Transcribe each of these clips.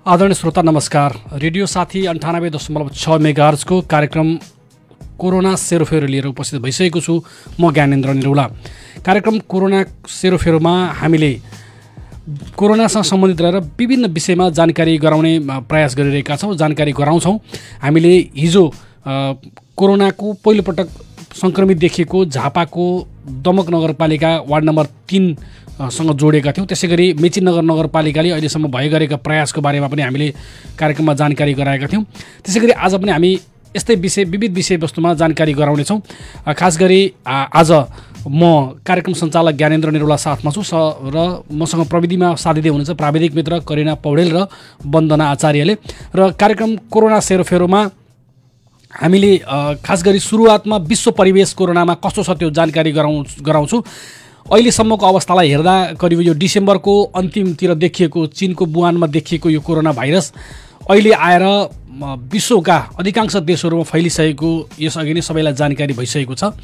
आदरणीय श्रोता नमस्कार। रेडियो साथी 98.6 मेगाहर्जको कार्यक्रम कोरोना सेरोफेरो लिएर उपस्थित भइसकेको छु। म ज्ञानेन्द्र निरौला। कार्यक्रम कोरोना सेरोफेरोमा हामीले कोरोनासँग सम्बन्धित रहेर विभिन्न विषयमा जानकारी गराउने प्रयास गरिरहेका छौँ, जानकारी गराउँछौँ। हामीले हिजो कोरोनाको पहिलोपटक सङ्क्रमित देखिएको झापाको दमक नगरपालिका वार्ड नम्बर 3 सँग जोडेका थियौँ। त्यसैगरी मेचीनगर नगरपालिकाले अहिलेसम्म भइगरेका प्रयासको बारेमा पनि हामीले कार्यक्रममा जानकारी गराएका थियौँ। त्यसैगरी आज पनि हामी यस्तै विविध विषयवस्तुमा जानकारी गराउनेछौँ। खास गरी आज म कार्यक्रम सञ्चालक ज्ञानेन्द्र निरौला साथमा छु र मसँग प्रविधिमा साथ दिँदै हुनुहुन्छ प्राविधिक मित्र करिना पौडेल र वन्दना आचार्यले। र कार्यक्रम कोरोना सेरोफेरोमा हामीले खास गरी सुरुवातमा विश्व परिवेश कोरोनामा कस्तो छ त्यो जानकारी गराउँछु। अहिलेसम्मको अवस्थालाई हेर्दा करिब यो डिसेम्बरको अन्तिमतिर देखिएको चीनको वुहानमा देखिएको यो कोरोना भाइरस अहिले आएर विश्वका अधिकांश देशहरूमा फैलिसकेको यसअघि नै सबैलाई जानकारी भइसकेको छ।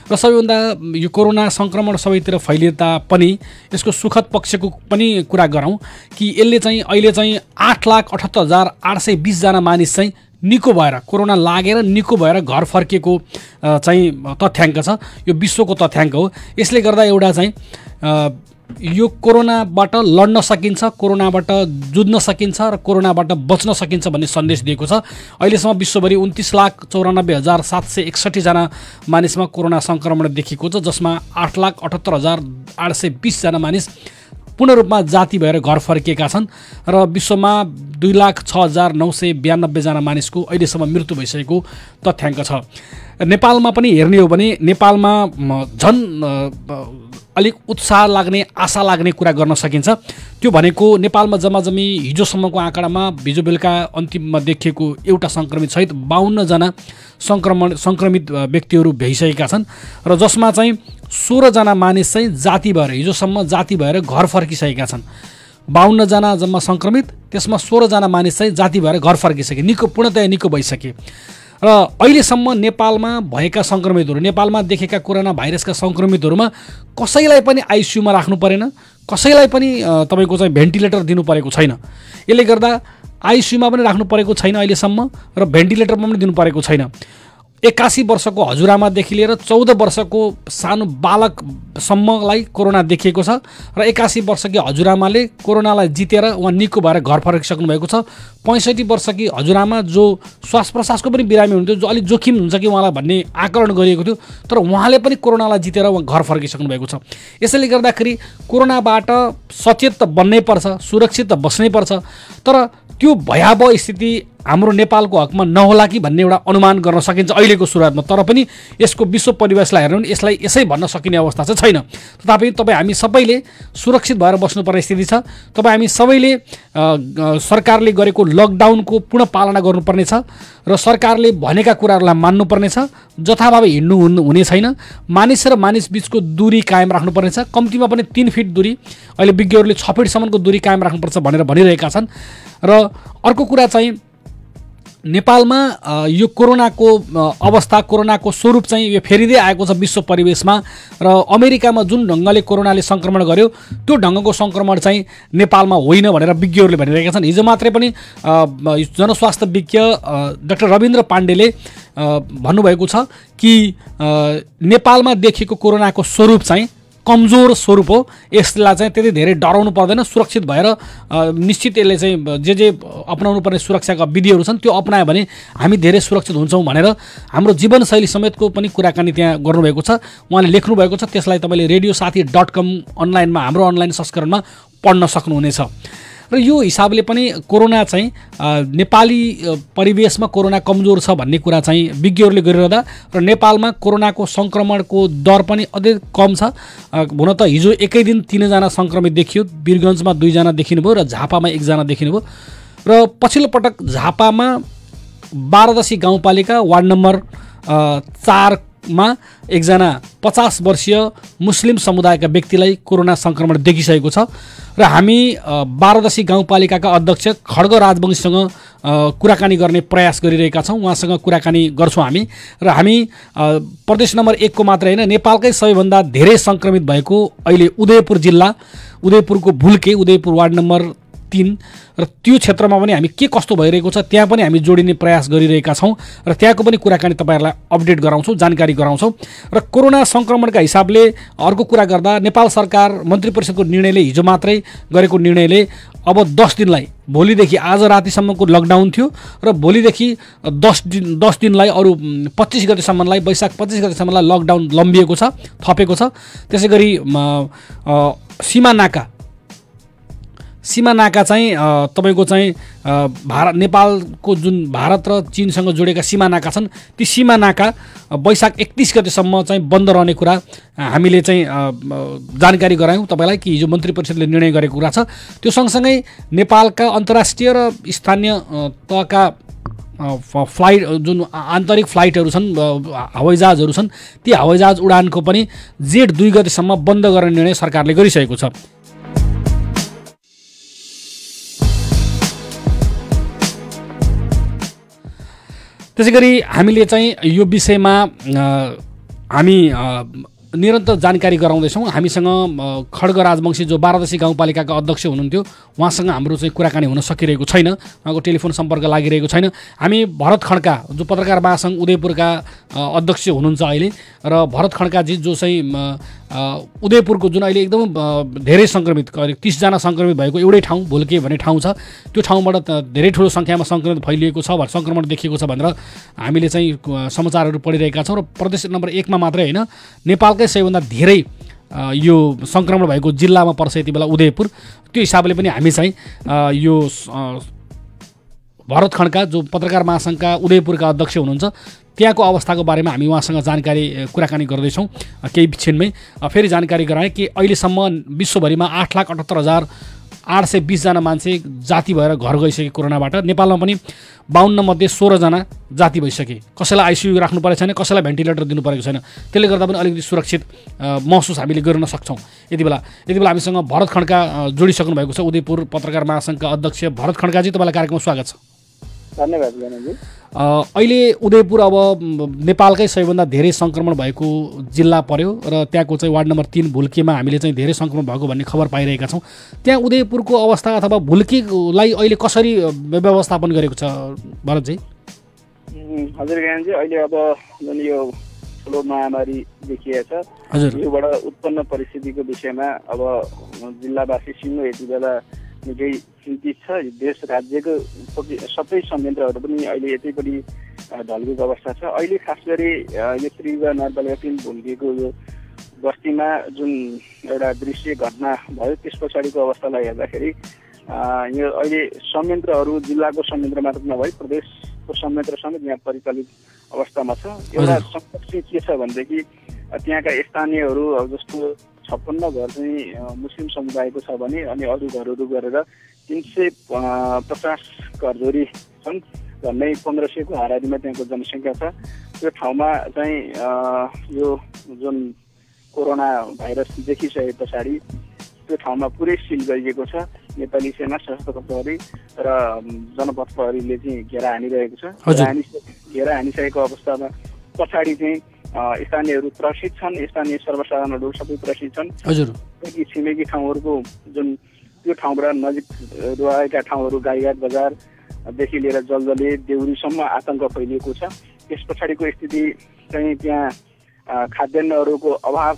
र सबैभन्दा यो कोरोना सङ्क्रमण सबैतिर फैलिए तापनि यसको सुखद पक्षको पनि कुरा गरौँ कि यसले चाहिँ अहिले चाहिँ 8,78,820 जना मानिस चाहिँ निको भएर कोरोना लागेर निको भएर घर फर्केको चाहिँ तथ्याङ्क छ। यो विश्वको तथ्याङ्क हो। यसले गर्दा एउटा चाहिँ यो कोरोनाबाट लड्न सकिन्छ, कोरोनाबाट जुझ्न सकिन्छ र कोरोनाबाट बच्न सकिन्छ भन्ने सन्देश दिएको छ। अहिलेसम्म विश्वभरि 29,94,761 जना मानिसमा कोरोना सङ्क्रमण देखिएको छ, जसमा 8,78,820 जना मानिस पूर्ण रूपमा जाति भएर घर फर्किएका छन् र विश्वमा 2,06,992 जना मानिसको अहिलेसम्म मृत्यु भइसकेको तथ्याङ्क छ। नेपालमा पनि हेर्ने हो भने नेपालमा झन् अलिक उत्साह लाग्ने, आशा लाग्ने कुरा गर्न सकिन्छ। त्यो भनेको नेपालमा जम्माजम्मी हिजोसम्मको आँकडामा हिजो बेलुका अन्तिममा देखिएको एउटा सङ्क्रमित सहित 52 जना सङ्क्रमित व्यक्तिहरू भइसकेका छन् र जसमा चाहिँ 16 जना मानिस चाहिँ जाति भएर हिजोसम्म जाति भएर घर फर्किसकेका छन्। 52 जना जम्मा सङ्क्रमित, त्यसमा 16 जना मानिस चाहिँ जाति भएर घर फर्किसके, पूर्णतया निको भइसके। र अहिलेसम्म नेपालमा भएका सङ्क्रमितहरू, नेपालमा देखेका कोरोना भाइरसका सङ्क्रमितहरूमा कसैलाई पनि आइसियुमा राख्नु परेन, कसैलाई पनि तपाईँको चाहिँ भेन्टिलेटर दिनु परेको छैन। यसले गर्दा आइसियुमा पनि राख्नु परेको छैन अहिलेसम्म र भेन्टिलेटरमा पनि दिनु परेको छैन। 81 वर्षको हजुरआमादेखि लिएर 14 वर्षको सानो बालकसम्मलाई कोरोना देखिएको छ र 81 वर्षकी हजुरआमाले कोरोनालाई जितेर उहाँ निको भएर घर फर्किसक्नु भएको छ। 65 वर्षकी हजुरआमा जो श्वास प्रश्वासको पनि बिरामी हुनुहुन्थ्यो, जो अलिक जोखिम हुन्छ कि उहाँलाई भन्ने आकलन गरिएको थियो, तर उहाँले पनि कोरोनालाई जितेर उहाँ घर फर्किसक्नु भएको छ। यसैले गर्दाखेरि कोरोनाबाट सचेत त बन्नै पर्छ, सुरक्षित त बस्नै पर्छ, तर त्यो भयावह स्थिति हाम्रो नेपालको हकमा नहोला कि भन्ने एउटा अनुमान गर्न सकिन्छ अहिलेको सुरुवातमा। तर पनि यसको विश्व परिवेशलाई हेर्नु भने यसलाई यसै भन्न सकिने अवस्था चाहिँ छैन। तथापि हामी सबैले सुरक्षित भएर बस्नुपर्ने स्थिति छ। हामी सबैले सरकारले गरेको लकडाउनको पूर्ण पालना गर्नुपर्ने छ र सरकारले भनेका कुराहरूलाई मान्नुपर्ने छ। जथाभावी हिँड्नु हुने छैन। मानिस र मानिस बिचको दूरी कायम राख्नुपर्ने छ। कम्तीमा पनि 3 फिट दूरी, अहिले विज्ञहरूले 6 फिटसम्मको दूरी कायम राख्नुपर्छ भनेर भनिरहेका छन्। र अर्को कुरा चाहिँ नेपालमा यो कोरोनाको अवस्था, कोरोनाको स्वरूप चाहिँ यो फेरिँदै आएको छ विश्व परिवेशमा। र अमेरिकामा जुन ढङ्गले कोरोनाले सङ्क्रमण गर्यो त्यो ढङ्गको सङ्क्रमण चाहिँ नेपालमा होइन भनेर विज्ञहरूले भनिरहेका छन्। हिजो मात्रै पनि जनस्वास्थ्य विज्ञ डाक्टर रविन्द्र पाण्डेले भन्नुभएको छ कि नेपालमा देखिएको कोरोनाको स्वरूप चाहिँ कमजोर स्वरूप हो। यसलाई चाहिँ त्यति धेरै डराउनु पर्दैन, सुरक्षित भएर निश्चित यसले चाहिँ जे अपनाउनु पर्ने सुरक्षाका विधिहरू छन् त्यो अपनायो भने हामी धेरै सुरक्षित हुन्छौँ भनेर हाम्रो जीवनशैली समेतको पनि कुराकानी त्यहाँ गर्नुभएको छ, उहाँले लेख्नुभएको छ। त्यसलाई तपाईँले radiosathi.com अनलाइनमा, हाम्रो अनलाइन संस्करणमा पढ्न सक्नुहुनेछ। र यो हिसाबले पनि कोरोना चाहिँ नेपाली परिवेशमा कोरोना कमजोर छ भन्ने कुरा चाहिँ विज्ञहरूले गरिरहँदा र नेपालमा कोरोनाको सङ्क्रमणको दर पनि अझै कम छ। हुन त हिजो एकै दिन 3 जना सङ्क्रमित देखियो, वीरगञ्जमा 2 जना देखिनुभयो र झापामा 1 जना देखिनुभयो। र पछिल्लो पटक झापामा 12दशी गाउँपालिका वार्ड नम्बर 4 मा 1 जना 50 वर्षीय मुस्लिम समुदायका व्यक्तिलाई कोरोना सङ्क्रमण देखिसकेको छ। र हामी 12दशी गाउँपालिकाका अध्यक्ष खड्ग राजवंशीसँग कुराकानी गर्ने प्रयास गरिरहेका छौँ। उहाँसँग कुराकानी गर्छौँ हामी। र हामी प्रदेश नम्बर 1 को मात्र होइन, नेपालकै सबैभन्दा धेरै सङ्क्रमित भएको अहिले उदयपुर जिल्ला, उदयपुरको भुल्के, उदयपुर वार्ड नम्बर 3 र त्यो क्षेत्रमा पनि हामी के कस्तो भइरहेको छ त्यहाँ पनि हामी जोडिने प्रयास गरिरहेका छौँ र त्यहाँको पनि कुराकानी तपाईँहरूलाई अपडेट गराउँछौँ, जानकारी गराउँछौँ। र कोरोना सङ्क्रमणका हिसाबले अर्को कुरा गर्दा नेपाल सरकार मन्त्री परिषदको निर्णयले, हिजो मात्रै गरेको निर्णयले अब 10 दिनलाई, भोलिदेखि आज रातिसम्मको लकडाउन थियो र भोलिदेखि 10 दिनलाई अरू 25 गतेसम्मलाई, वैशाख 25 गतेसम्मलाई लकडाउन लम्बिएको छ, थपेको छ। त्यसै गरी सीमा नाका चाहिँ तपाईँको चाहिँ नेपालको जुन भारत र चीनसँग जोडेका सीमा नाका छन्, ती सीमा नाका वैशाख 31 गतेसम्म चाहिँ बन्द रहने कुरा हामीले चाहिँ जानकारी गरायौँ तपाईँलाई कि हिजो मन्त्री परिषदले निर्णय गरेको कुरा छ। त्यो सँगसँगै नेपालका अन्तर्राष्ट्रिय र स्थानीय तहका फ्लाइट, जुन आन्तरिक फ्लाइटहरू छन्, हवाईजहाजहरू छन्, ती हवाईजहाज उडानको पनि जेठ 2 गतेसम्म बन्द गर्ने निर्णय सरकारले गरिसकेको छ। त्यसै गरी हामीले चाहिँ यो विषयमा हामी निरन्तर जानकारी गराउँदैछौँ। हामीसँग खड्ग राजवंशी जो 12 गाउँपालिकाका अध्यक्ष हुनुहुन्थ्यो, उहाँसँग हाम्रो चाहिँ कुराकानी हुन सकिरहेको छैन, उहाँको टेलिफोन सम्पर्क लागिरहेको छैन। हामी भरत खड्का जो पत्रकार महासङ्घ उदयपुरका अध्यक्ष हुनुहुन्छ अहिले, र भरत खड्काजी जो चाहिँ उदयपुरको जुन अहिले एकदम धेरै सङ्क्रमित, करिब 30 जना सङ्क्रमित भएको एउटै ठाउँ भुल्के भन्ने ठाउँ छ, त्यो ठाउँबाट धेरै ठुलो सङ्ख्यामा सङ्क्रमित फैलिएको छ, सङ्क्रमण देखिएको छ भनेर हामीले चाहिँ समाचारहरू पढिरहेका छौँ। र प्रदेश नम्बर 1 मा मात्रै होइन, नेपालकै सबैभन्दा धेरै यो सङ्क्रमण भएको जिल्लामा पर्छ यति बेला उदयपुर। त्यो हिसाबले पनि हामी चाहिँ यो भरत खड्का जो पत्रकार महासङ्घका उदयपुरका अध्यक्ष हुनुहुन्छ, त्यहाँको अवस्थाको बारेमा हामी उहाँसँग कुराकानी गर्दैछौँ। केही क्षणमै फेरि जानकारी गराएँ कि अहिलेसम्म विश्वभरिमा 8,78,820 जना मान्छे जाति भएर घर गइसके कोरोनाबाट। नेपालमा पनि 52 मध्ये 16 जना जाति भइसके। कसैलाई आइसियु राख्नु परेको छैन, कसैलाई भेन्टिलेटर दिनु परेको छैन। त्यसले गर्दा पनि अलिकति सुरक्षित महसुस हामीले गर्न सक्छौँ। यति बेला हामीसँग भरत खड्का जोडिसक्नु भएको छ, उदयपुर पत्रकार महासङ्घका अध्यक्ष भरत खड्काजी, तपाईँलाई कार्यक्रममा स्वागत छ। धन्यवाद ज्ञानजी। अहिले उदयपुर अब नेपालकै सबैभन्दा धेरै सङ्क्रमण भएको जिल्ला पर्यो र त्यहाँको चाहिँ वार्ड नम्बर 3 भुल्केमा हामीले चाहिँ धेरै सङ्क्रमण भएको भन्ने खबर पाइरहेका छौँ। त्यहाँ उदयपुरको अवस्था अथवा भुल्केलाई अहिले कसरी व्यवस्थापन गरेको छ भरतजी? हजुर ज्ञानजी, अहिले अब जुन यो ठुलो महामारी देखिएको छ, योबाट उत्पन्न परिस्थितिको विषयमा अब जिल्लावासी सिङ्गो यति बेला निकै चिन्तित छ। देश राज्यको सबै संयन्त्रहरू पनि अहिले यतैपट्टि ढल्केको अवस्था छ। अहिले खास गरी यो त्रिभुवन नगरपालिका 3 भुल्केको यो बस्तीमा जुन एउटा दृश्य घटना भयो, त्यस पछाडिको अवस्थालाई हेर्दाखेरि यो अहिले संयन्त्रहरू जिल्लाको संयन्त्र मात्र नभई प्रदेशको संयन्त्र समेत यहाँ परिचालित अवस्थामा छ। एउटा समस्या के छ भनेदेखि त्यहाँका स्थानीयहरू अब जस्तो 56 घर चाहिँ मुस्लिम समुदायको छ भने अनि अरू घरहरू गरेर 350 घरधुरी छन्। झन्डै 1500 को हाराहारीमा त्यहाँको जनसङ्ख्या छ। त्यो ठाउँमा चाहिँ यो जुन कोरोना भाइरस देखिसके पछाडि त्यो ठाउँमा पुरै सिल गरिएको छ। नेपाली सेना, सशस्त्र प्रहरी र जनपद प्रहरीले चाहिँ घेरा हानिरहेको छ। घेरा हानिसकेको अवस्थामा पछाडि चाहिँ स्थानीयहरू त्रसित छन्, स्थानीय सर्वसाधारणहरू सबै त्रसित छन्। छिमेकी ठाउँहरूको जुन त्यो ठाउँबाट नजिक रहेका ठाउँहरू गाईघाट बजारदेखि लिएर जलजले देउरीसम्म आतङ्क फैलिएको छ। त्यस पछाडिको स्थिति चाहिँ त्यहाँ खाद्यान्नहरूको अभाव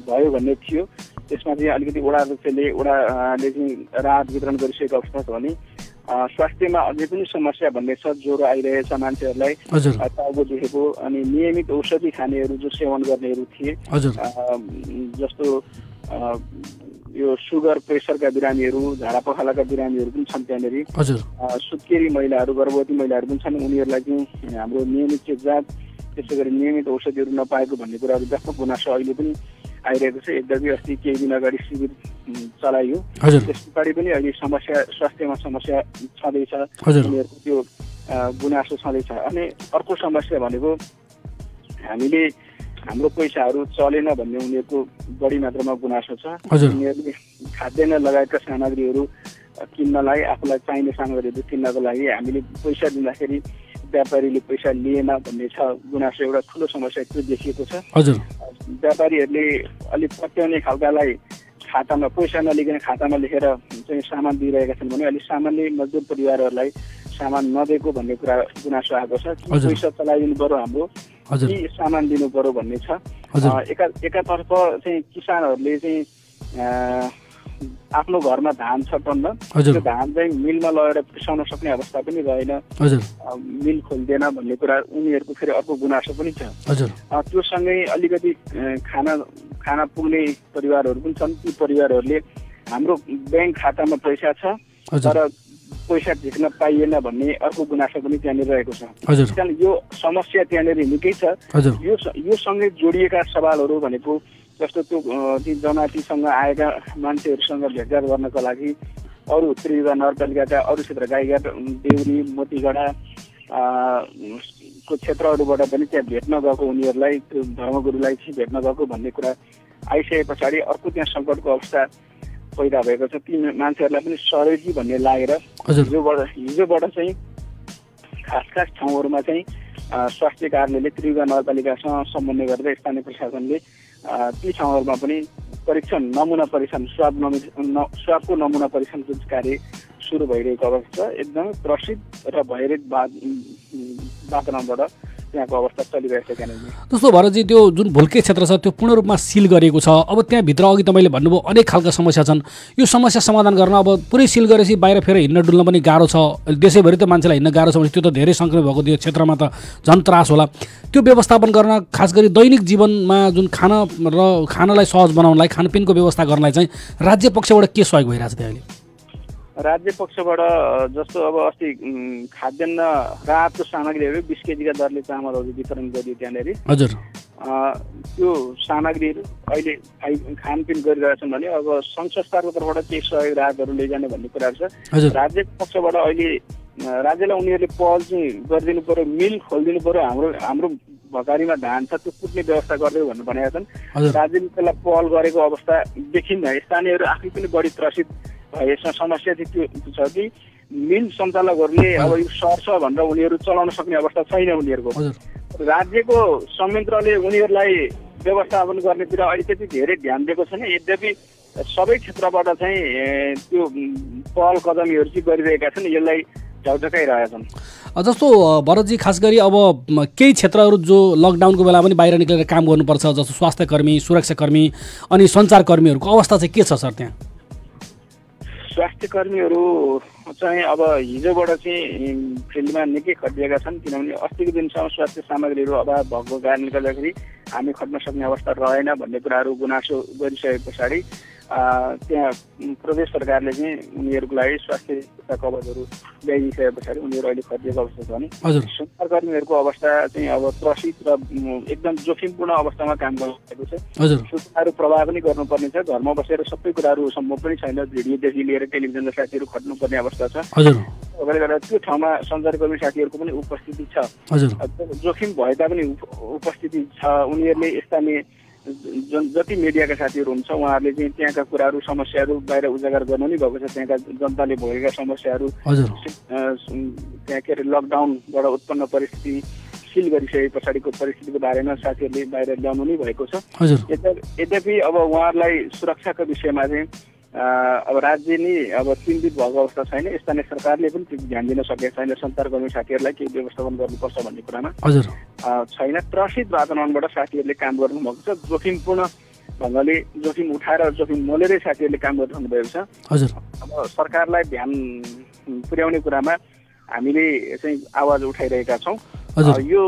भयो भन्ने थियो। त्यसमा चाहिँ अलिकति वडाले चाहिँ राहत वितरण गरिसकेको अवस्था छ भने स्वास्थ्यमा अझै पनि समस्या भन्ने छ। ज्वरो आइरहेछ मान्छेहरूलाई, टाउको दुखेको, अनि नियमित औषधि खानेहरू जो सेवन गर्नेहरू थिए, जस्तो यो सुगर प्रेसरका बिरामीहरू, झाडा पखालाका बिरामीहरू पनि छन् त्यहाँनिर। सुत्केरी महिलाहरू, गर्भवती महिलाहरू पनि छन्। उनीहरूलाई चाहिँ हाम्रो नियमित जाँच, त्यसै गरी नियमित औषधिहरू नपाएको भन्ने कुराहरू व्यापक गुनासो अहिले पनि आइरहेको छ। यद्यपि अस्ति केही दिन अगाडि शिविर चलाइयो, त्यस पछाडि पनि अहिले स्वास्थ्यमा समस्या छँदैछ, उनीहरूको त्यो गुनासो छँदैछ। अनि अर्को समस्या भनेको हामीले हाम्रो पैसाहरू चलेन भन्ने उनीहरूको बढी मात्रामा गुनासो छ। उनीहरूले खाद्यान्न लगायतका सामग्रीहरू किन्नलाई, आफूलाई चाहिने सामग्रीहरू किन्नको लागि हामीले पैसा दिँदाखेरि व्यापारीले पैसा लिएन भन्ने छ गुनासो। एउटा ठुलो समस्या त्यो देखिएको छ। व्यापारीहरूले अलिक पत्याउने खालकालाई खातामा पैसा नलिकन खातामा लेखेर चाहिँ सामान दिइरहेका छन् भने अहिले सामान्य मजदुर परिवारहरूलाई सामान नदिएको भन्ने कुरा गुनासो आएको छ। पैसा चलाइदिनु पर्यो हाम्रो, कि सामान दिनु पर्यो भन्ने छ। एकातर्फ चाहिँ किसानहरूले चाहिँ आफ्नो घरमा धान छ टन्न, त्यो धान चाहिँ मिलमा लगेर पिसाउन सक्ने अवस्था पनि रहेन, मिल खोल्दैन भन्ने कुरा उनीहरूको फेरि अर्को गुनासो पनि छ। त्यो सँगै अलिकति खाना पुग्ने परिवारहरू पनि छन्। ती परिवारहरूले हाम्रो ब्याङ्क खातामा पैसा छ तर पैसा झिक्न पाइएन भन्ने अर्को गुनासो पनि त्यहाँनिर रहेको छ। यो समस्या त्यहाँनिर निकै छ। यो सँगै जोडिएका सवालहरू भनेको जस्तो त्यो जनजातिसँग आएका मान्छेहरूसँग भेटघाट गर्नको लागि अरू त्रियुगा नगरपालिकाका अरू क्षेत्र गाईघाट, देउरी, मोतीगढा को क्षेत्रहरूबाट पनि त्यहाँ भेट्न गएको उनीहरूलाई, त्यो धर्मगुरुलाई चाहिँ भेट्न गएको भन्ने कुरा आइसके पछाडि अर्को त्यहाँ सङ्कटको अवस्था पैदा भएको छ। ती मान्छेहरूलाई पनि सहयोगी भन्ने लागेर हिजोबाट चाहिँ खास ठाउँहरूमा चाहिँ स्वास्थ्य कार्यालयले त्रियुगा नगरपालिकासँग समन्वय गरेर स्थानीय प्रशासनले ती ठाउँहरूमा पनि परीक्षण, नमुना परीक्षण, स्वाबको नमुना परीक्षणको कार्य सुरु भइरहेको अवस्था छ। एकदमै प्रसिद्ध र भयरहित वातावरणबाट त्यहाँको अवस्था चलिरहेको छ। जस्तो भरतजी त्यो जुन भुल्के क्षेत्र छ त्यो पूर्ण रूपमा सिल गरिएको छ। अब त्यहाँभित्र अघि तपाईँले भन्नुभयो अनेक खालका समस्या छन्। यो समस्या समाधान गर्न अब पुरै सिल गरेपछि बाहिर फेरि हिँड्न डुल्न पनि गाह्रो छ। देशैभरि त मान्छेलाई हिँड्न गाह्रो छ भने त्यो त धेरै सङ्क्रमित भएको त्यो क्षेत्रमा त झन् त्रास होला। त्यो व्यवस्थापन गर्न खास गरी दैनिक जीवनमा जुन खानालाई सहज बनाउनलाई, खानपिनको व्यवस्था गर्नलाई चाहिँ राज्य पक्षबाट के सहयोग भइरहेछ त्यहाँ अहिले? राज्य पक्षबाट जस्तो अब अस्ति खाद्यान्न राहतको सामग्रीहरू 20 केजीका दरले चामलहरू वितरण गरियो त्यहाँनिर। त्यो सामग्रीहरू अहिले खानपिन गरिरहेछन् भने अब सङ्घ संस्थाको तर्फबाट केही सहयोग राहतहरू लैजाने भन्ने कुराहरू छ। राज्य पक्षबाट अहिले राज्यलाई उनीहरूले पहल चाहिँ गरिदिनु पर्यो, मिल खोलिदिनु पर्यो। हाम्रो भकारीमा धान छ त्यो कुट्ने व्यवस्था गरिदियो भन्नु भनेका छन्। राज्यले त्यसलाई पहल गरेको अवस्था देखिन्न। स्थानीयहरू आफै पनि बढी त्रसित यसमा समस्या चाहिँ त्यो छ कि मिल सञ्चालकहरूले अब यो सर्छ भनेर उनीहरू चलाउन सक्ने अवस्था छैन उनीहरूको। राज्यको संयन्त्रले उनीहरूलाई व्यवस्थापन गर्नेतिर अहिले त्यति धेरै ध्यान दिएको छैन। यद्यपि सबै क्षेत्रबाट चाहिँ त्यो पहल कदमीहरू चाहिँ गरिरहेका छन्, यसलाई झकझकाइरहेका छन्। जस्तो भरतजी खास गरी अब केही क्षेत्रहरू जो लकडाउनको बेला पनि बाहिर निक्लेर काम गर्नुपर्छ, जस्तो स्वास्थ्यकर्मी, सुरक्षाकर्मी अनि सञ्चारकर्मीहरूको अवस्था चाहिँ के छ सर त्यहाँ? स्वास्थ्यकर्मीहरू चाहिँ अब हिजोबाट चाहिँ फिल्डमा निकै खटिएका छन्, किनभने अस्तिको दिनसम्म स्वास्थ्य सामग्रीहरू अभाव भएको कारणले गर्दाखेरि हामी खट्न सक्ने अवस्था रहेन भन्ने कुराहरू गुनासो गरिसके पछाडि त्यहाँ प्रदेश सरकारले चाहिँ उनीहरूको लागि स्वास्थ्य कवचहरू ल्याइदिइसके पछाडि उनीहरू अहिले खटिएको अवस्था छ भने सञ्चारकर्मीहरूको अवस्था चाहिँ अब त्रसित र एकदम जोखिमपूर्ण अवस्थामा काम गरिरहेको छ। सूचनाहरू प्रवाह पनि गर्नुपर्ने छ। घरमा बसेर सबै कुराहरू सम्भव पनि छैन। भिडियोदेखि लिएर टेलिभिजनका साथीहरू खट्नुपर्ने अवस्था छ। त्यसले गर्दा त्यो ठाउँमा सञ्चारकर्मी साथीहरूको पनि उपस्थिति छ। जोखिम भए तापनि उपस्थिति छ। उनीहरूले स्थानीय जति मिडियाका साथीहरू हुन्छ उहाँहरूले चाहिँ त्यहाँका कुराहरू, समस्याहरू बाहिर उजागर गर्नु नै भएको छ। त्यहाँका जनताले भोगेका समस्याहरू, त्यहाँ के अरे लकडाउनबाट उत्पन्न परिस्थिति, सिल गरिसके पछाडिको परिस्थितिको बारेमा साथीहरूले बाहिर ल्याउनु नै भएको छ। यद्यपि अब उहाँहरूलाई सुरक्षाको विषयमा चाहिँ अब राज्य नै अब चिन्तित भएको अवस्था छैन। स्थानीय सरकारले पनि ध्यान दिन सकेको छैन। सञ्चारकर्मी साथीहरूलाई केही व्यवस्थापन गर्नुपर्छ भन्ने कुरामा छैन। त्रसित वातावरणबाट साथीहरूले काम गर्नुभएको छ। जोखिमपूर्ण ढङ्गले जोखिम उठाएर जोखिम मोलेरै साथीहरूले काम गरिरहनु भएको छ। अब सरकारलाई ध्यान पुर्याउने कुरामा हामीले चाहिँ आवाज उठाइरहेका छौँ। यो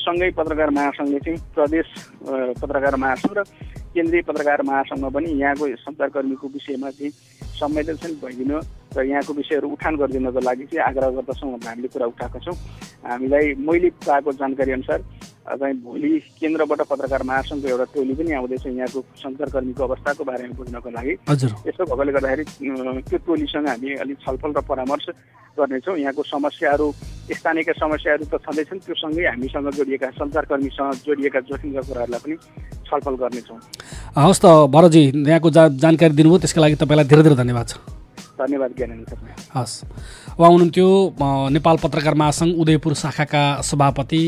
सँगै पत्रकार महासङ्घले चाहिँ प्रदेश पत्रकार महासङ्घ र केन्द्रीय पत्रकार महासङ्घमा पनि यहाँको सञ्चारकर्मीको विषयमा चाहिँ संवेदनशील भइदिनु र यहाँको विषयहरू उठान गरिदिनको लागि चाहिँ आग्रह गर्दछौँ भनेर हामीले कुरा उठाएका छौँ। हामीले मैले पाएको जानकारी अनुसार चाहिँ भोलि केन्द्रबाट पत्रकार महासङ्घको एउटा टोली पनि आउँदैछ यहाँको सञ्चारकर्मीको अवस्थाको बारेमा बुझ्नको लागि। यसो भएकोले गर्दाखेरि त्यो टोलीसँग हामी अलिक छलफल र परामर्श गर्नेछौँ। यहाँको समस्याहरू, स्थानीयका समस्याहरू त छँदैछन्, त्यो सँगै हामीसँग जोडिएका सञ्चारकर्मीसँग जोडिएका जोखिमका कुराहरूलाई पनि छलफल गर्नेछौँ। हवस् त भरतजी, यहाँको जानकारी दिनुभयो त्यसको लागि तपाईँलाई धेरै धेरै धन्यवाद छ। धन्यवाद ज्ञानेन्द्र। हस्, उहाँ हुनुहुन्थ्यो नेपाल पत्रकार महासङ्घ उदयपुर शाखाका सभापति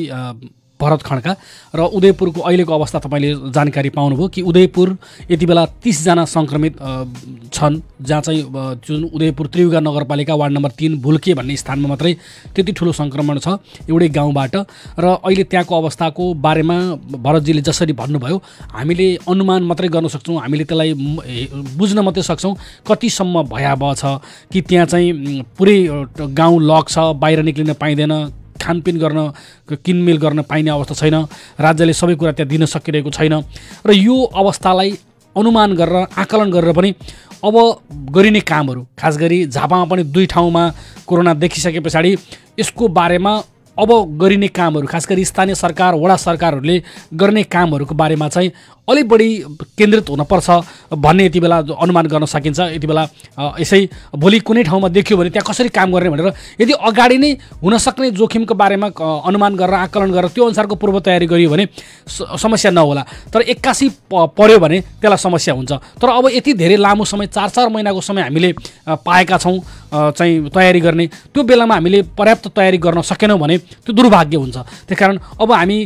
भरत खड्का र उदयपुरको अहिलेको अवस्था तपाईँले जानकारी पाउनुभयो कि उदयपुर यति बेला 30 जना सङ्क्रमित छन्, जहाँ चाहिँ जुन उदयपुर त्रियुगा नगरपालिका वार्ड नम्बर 3 भुल्के भन्ने स्थानमा मात्रै त्यति ठुलो सङ्क्रमण छ एउटै गाउँबाट। र अहिले त्यहाँको अवस्थाको बारेमा भरतजीले जसरी भन्नुभयो हामीले अनुमान मात्रै गर्न सक्छौँ, हामीले त्यसलाई बुझ्न मात्रै सक्छौँ कतिसम्म भयावह छ कि त्यहाँ चाहिँ पुरै गाउँ लक छ, बाहिर निक्लिन पाइँदैन, खानपिन गर्न किनमेल गर्न पाइने अवस्था छैन, राज्यले सबै कुरा त्यहाँ दिन सकिरहेको छैन। र यो अवस्थालाई अनुमान गरेर आकलन गरेर पनि अब गरिने कामहरू, खास गरी झापामा पनि 2 ठाउँमा कोरोना देखिसके पछाडि यसको बारेमा अब गरिने कामहरू, खास गरी स्थानीय सरकार वडा सरकारहरूले गर्ने कामहरूको बारेमा चाहिँ अलि बढी केन्द्रित हुनपर्छ भन्ने यति बेला अनुमान गर्न सकिन्छ। यति बेला यसै भोलि कुनै ठाउँमा देखियो भने त्यहाँ कसरी काम गर्ने भनेर यदि अगाडि नै हुनसक्ने जोखिमको बारेमा अनुमान गरेर आकलन गरेर त्यो अनुसारको पूर्व तयारी गरियो भने समस्या नहोला। तर 81 पर्यो भने त्यसलाई समस्या हुन्छ। तर अब यति धेरै लामो समय 4-4 महिनाको समय हामीले पाएका छौँ चाहिँ तयारी गर्ने, त्यो बेलामा हामीले पर्याप्त तयारी गर्न सकेनौँ भने त्यो दुर्भाग्य हुन्छ। त्यसकारण अब हामी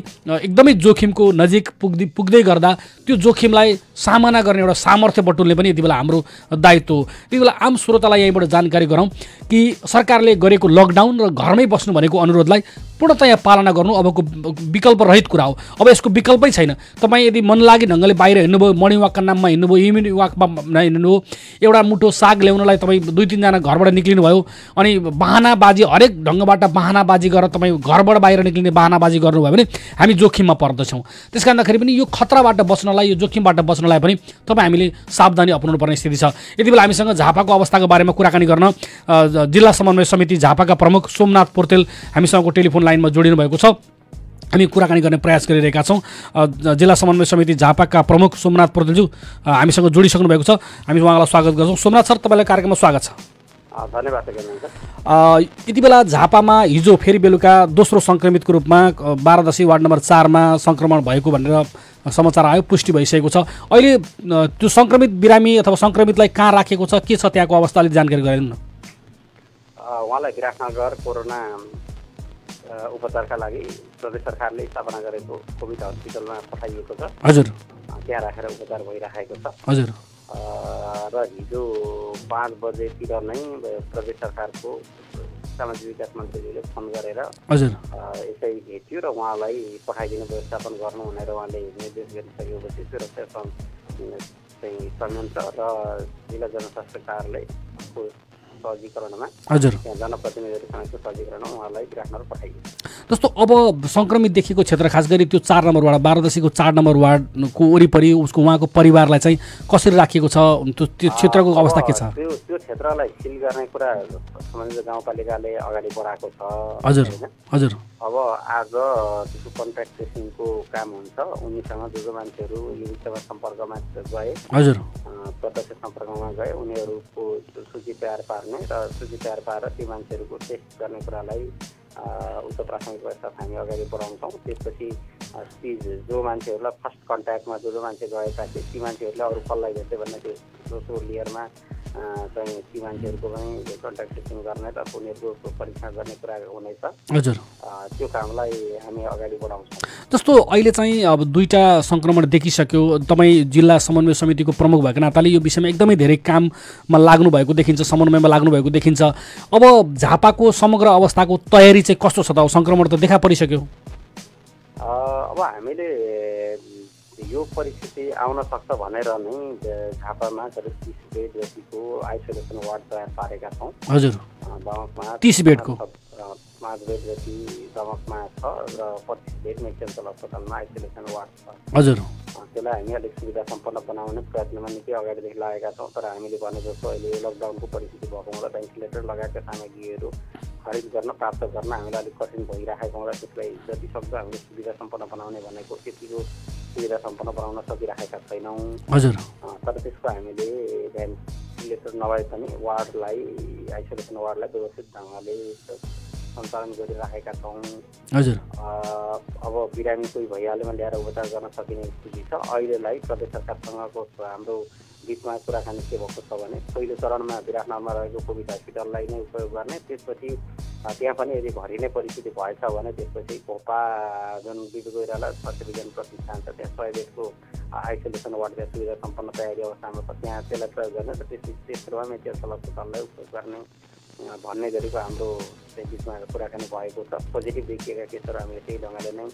एकदमै जोखिमको नजिक पुग्दै गर्दा त्यो जोखिमलाई सामना गर्ने एउटा सामर्थ्य बटुल्ने पनि यति बेला हाम्रो दायित्व हो। यति बेला आम श्रोतालाई यहीँबाट जानकारी गरौँ कि सरकारले गरेको लकडाउन र घरमै बस्नु भनेको अनुरोधलाई पूर्णतया पालना गर्नु अबको विकल्प रहित कुरा हो। अब यसको विकल्पै छैन। तपाईँ यदि मन लागि ढङ्गले बाहिर हिँड्नुभयो, मर्निङ वाकका नाममा हिँड्नुभयो, इभिनिङ वाकमा हिँड्नुभयो, एउटा मुठो साग ल्याउनलाई तपाईँ 2-3 जना घरबाट निक्लिनु भयो अनि बहानाबाजी हरेक ढङ्गबाट बहानाबाजी गरेर तपाईँ घरबाट बाहिर निक्लिने बहानाबाजी गर्नुभयो भने हामी जोखिममा पर्दछौँ। त्यस कारणखेरि पनि यो खतराबाट बच्नलाई, यो जोखिमबाट बच्नलाई पनि तपाईँ हामीले सावधानी अपनाउनु पर्ने स्थिति छ। यति बेला हामीसँग झापाको अवस्थाको बारेमा कुराकानी गर्न जिल्ला समन्वय समिति झापाका प्रमुख सोमनाथ पोर्तेल हामीसँगको टेलिफोन लाइनमा जोडिनु भएको छ। हामी कुराकानी गर्ने प्रयास गरिरहेका छौँ। जिल्ला समन्वय समिति झापाका प्रमुख सोमनाथ पोर्तेलज्यू हामीसँग जोडिसक्नु भएको छ। हामी उहाँलाई स्वागत गर्छौँ। सोमनाथ सर, तपाईँलाई कार्यक्रममा स्वागत छ। धन्यवाद। यति बेला झापामा हिजो फेरि बेलुका दोस्रो सङ्क्रमितको रूपमा 12 वार्ड नम्बर 4 मा सङ्क्रमण भएको भनेर समाचार आयो, पुष्टि भइसकेको छ। अहिले त्यो सङ्क्रमित बिरामी अथवा सङ्क्रमितलाई कहाँ राखेको छ, के छ त्यहाँको अवस्था अलिक जानकारी गराइदिनु न। उहाँलाई विराटनगर कोरोना उपचारका लागि प्रदेश सरकारले स्थापना गरेको कोभिड हस्पिटलमा पठाइएको छ। हजुर। त्यहाँ राखेर उपचार भइरहेको छ। हजुर। र हिजो 5 बजेतिर नै प्रदेश सरकारको सामाजिक विकास मन्त्रीले फोन गरेर हजुर यसै भेट्यो र उहाँलाई पठाइदिने व्यवस्थापन गर्नु भनेर उहाँले निर्देश गरिसकेपछि सुरक्षा चाहिँ संयन्त्र र जिल्ला जनस्वास्थ्य कार्यालयको सहजीकरणमा हजुर त्यहाँ जनप्रतिनिधिहरूसँगको सहजीकरणमा उहाँलाई विराटनगर पठाइयो। जस्तो अब सङ्क्रमित देखिएको क्षेत्र खास गरी त्यो 4 नम्बर वार्ड 12 को 4 नम्बर वार्डको वरिपरि उसको उहाँको परिवारलाई चाहिँ कसरी राखिएको छ, त्यो क्षेत्रको अवस्था के छ? त्यो क्षेत्रलाई सिल गर्ने कुरा सम्बन्धित गाउँपालिकाले अगाडि बढाएको छ। हजुर हजुर। अब आज त्यसको कन्ट्याक्ट ट्रेसिङको काम हुन्छ। उनीसँग जो मान्छेहरू यो विषयमा सम्पर्कमा गए, हजुर, प्रत्यक्ष सम्पर्कमा गए उनीहरूको सूची तयार पार्ने र सूची तयार पारेर ती मान्छेहरूको टेस्ट गर्ने कुरालाई उच्च प्राथमिकता साथ हामी अगाडि बढाउँछौँ। त्यसपछि ती जो मान्छेहरूलाई फर्स्ट कन्ट्याक्टमा जो मान्छे गएका थिए ती मान्छेहरूले अरू कसलाई भेट्यो भन्ने त्यो दोस्रो लेयरमा चाहिँ ती मान्छेहरूको पनि कन्ट्याक्ट ट्रेसिङ गर्ने र उनीहरूको परीक्षण गर्ने कुरा हुनेछ। हजुर। त्यो कामलाई हामी अगाडि बढाउँछौँ। जस्तो अहिले चाहिँ अब 2टा सङ्क्रमण देखिसक्यो, तपाईँ जिल्ला समन्वय समितिको प्रमुख भएको नाताले यो विषयमा एकदमै धेरै काममा लाग्नु भएको देखिन्छ, समन्वयमा लाग्नु भएको देखिन्छ। अब झापाको समग्र अवस्थाको तयारी चाहिँ कस्तो छ त? सङ्क्रमण त देखा परिसक्यो। अब हामीले यो परिस्थिति आउन सक्छ भनेर नै झापामा करिब 30 बेड जतिको आइसोलेसन वार्ड तयार पारेका छौँ। हजुर। दमकमा 30 बेडको 5 बेड जति दमकमा छ र 25 बेड मेक्सेन्ट्रल अस्पतालमा आइसोलेसन वार्ड छ। हजुर। त्यसलाई हामी अलिक सुविधा सम्पन्न बनाउने प्रयत्नमा निकै अगाडिदेखि लागेका छौँ। तर हामीले भने जस्तो अहिले लकडाउनको परिस्थिति भएको हुँदा भेन्टिलेटर लगायतका सामग्रीहरू खरिद गर्न प्राप्त गर्न हामीलाई अलिक कठिन भइरहेको हुँदा त्यसलाई जति सक्दो हामीले सुविधा सम्पन्न बनाउने भनेको त्यतिको सुविधा सम्पन्न बनाउन सकिरहेका छैनौँ। हजुर। तर त्यसको हामीले भेन्टिलेटर नभए पनि वार्डलाई आइसोलेसन वार्डलाई व्यवस्थित ढङ्गले सञ्चालन गरिराखेका छौँ। हजुर। अब बिरामी कोही भइहाल्योमा ल्याएर उपचार गर्न सकिने स्थिति छ। अहिलेलाई प्रदेश सरकारसँगको हाम्रो बिचमा कुराकानी के भएको छ भने पहिलो चरणमा विराटनगरमा रहेको कोभिड हस्पिटललाई नै उपयोग गर्ने, त्यसपछि त्यहाँ पनि यदि भरिने परिस्थिति भएछ भने त्यसपछि भोपा जुन बिपी कोइराला स्वास्थ्य विज्ञान प्रतिष्ठान छ त्यहाँ 100 बेडको आइसोलेसन वार्डका सुविधा सम्पन्न तयारी अवस्थामा छ त्यहाँ त्यसलाई प्रयोग गर्ने र तेस्रोमा मेची अञ्चल अस्पताललाई उपयोग गर्ने भन्ने गरेको हाम्रो बिचमा कुराकानी भएको छ। पोजिटिभ देखिएका केसहरू हामीले त्यही ढङ्गले नै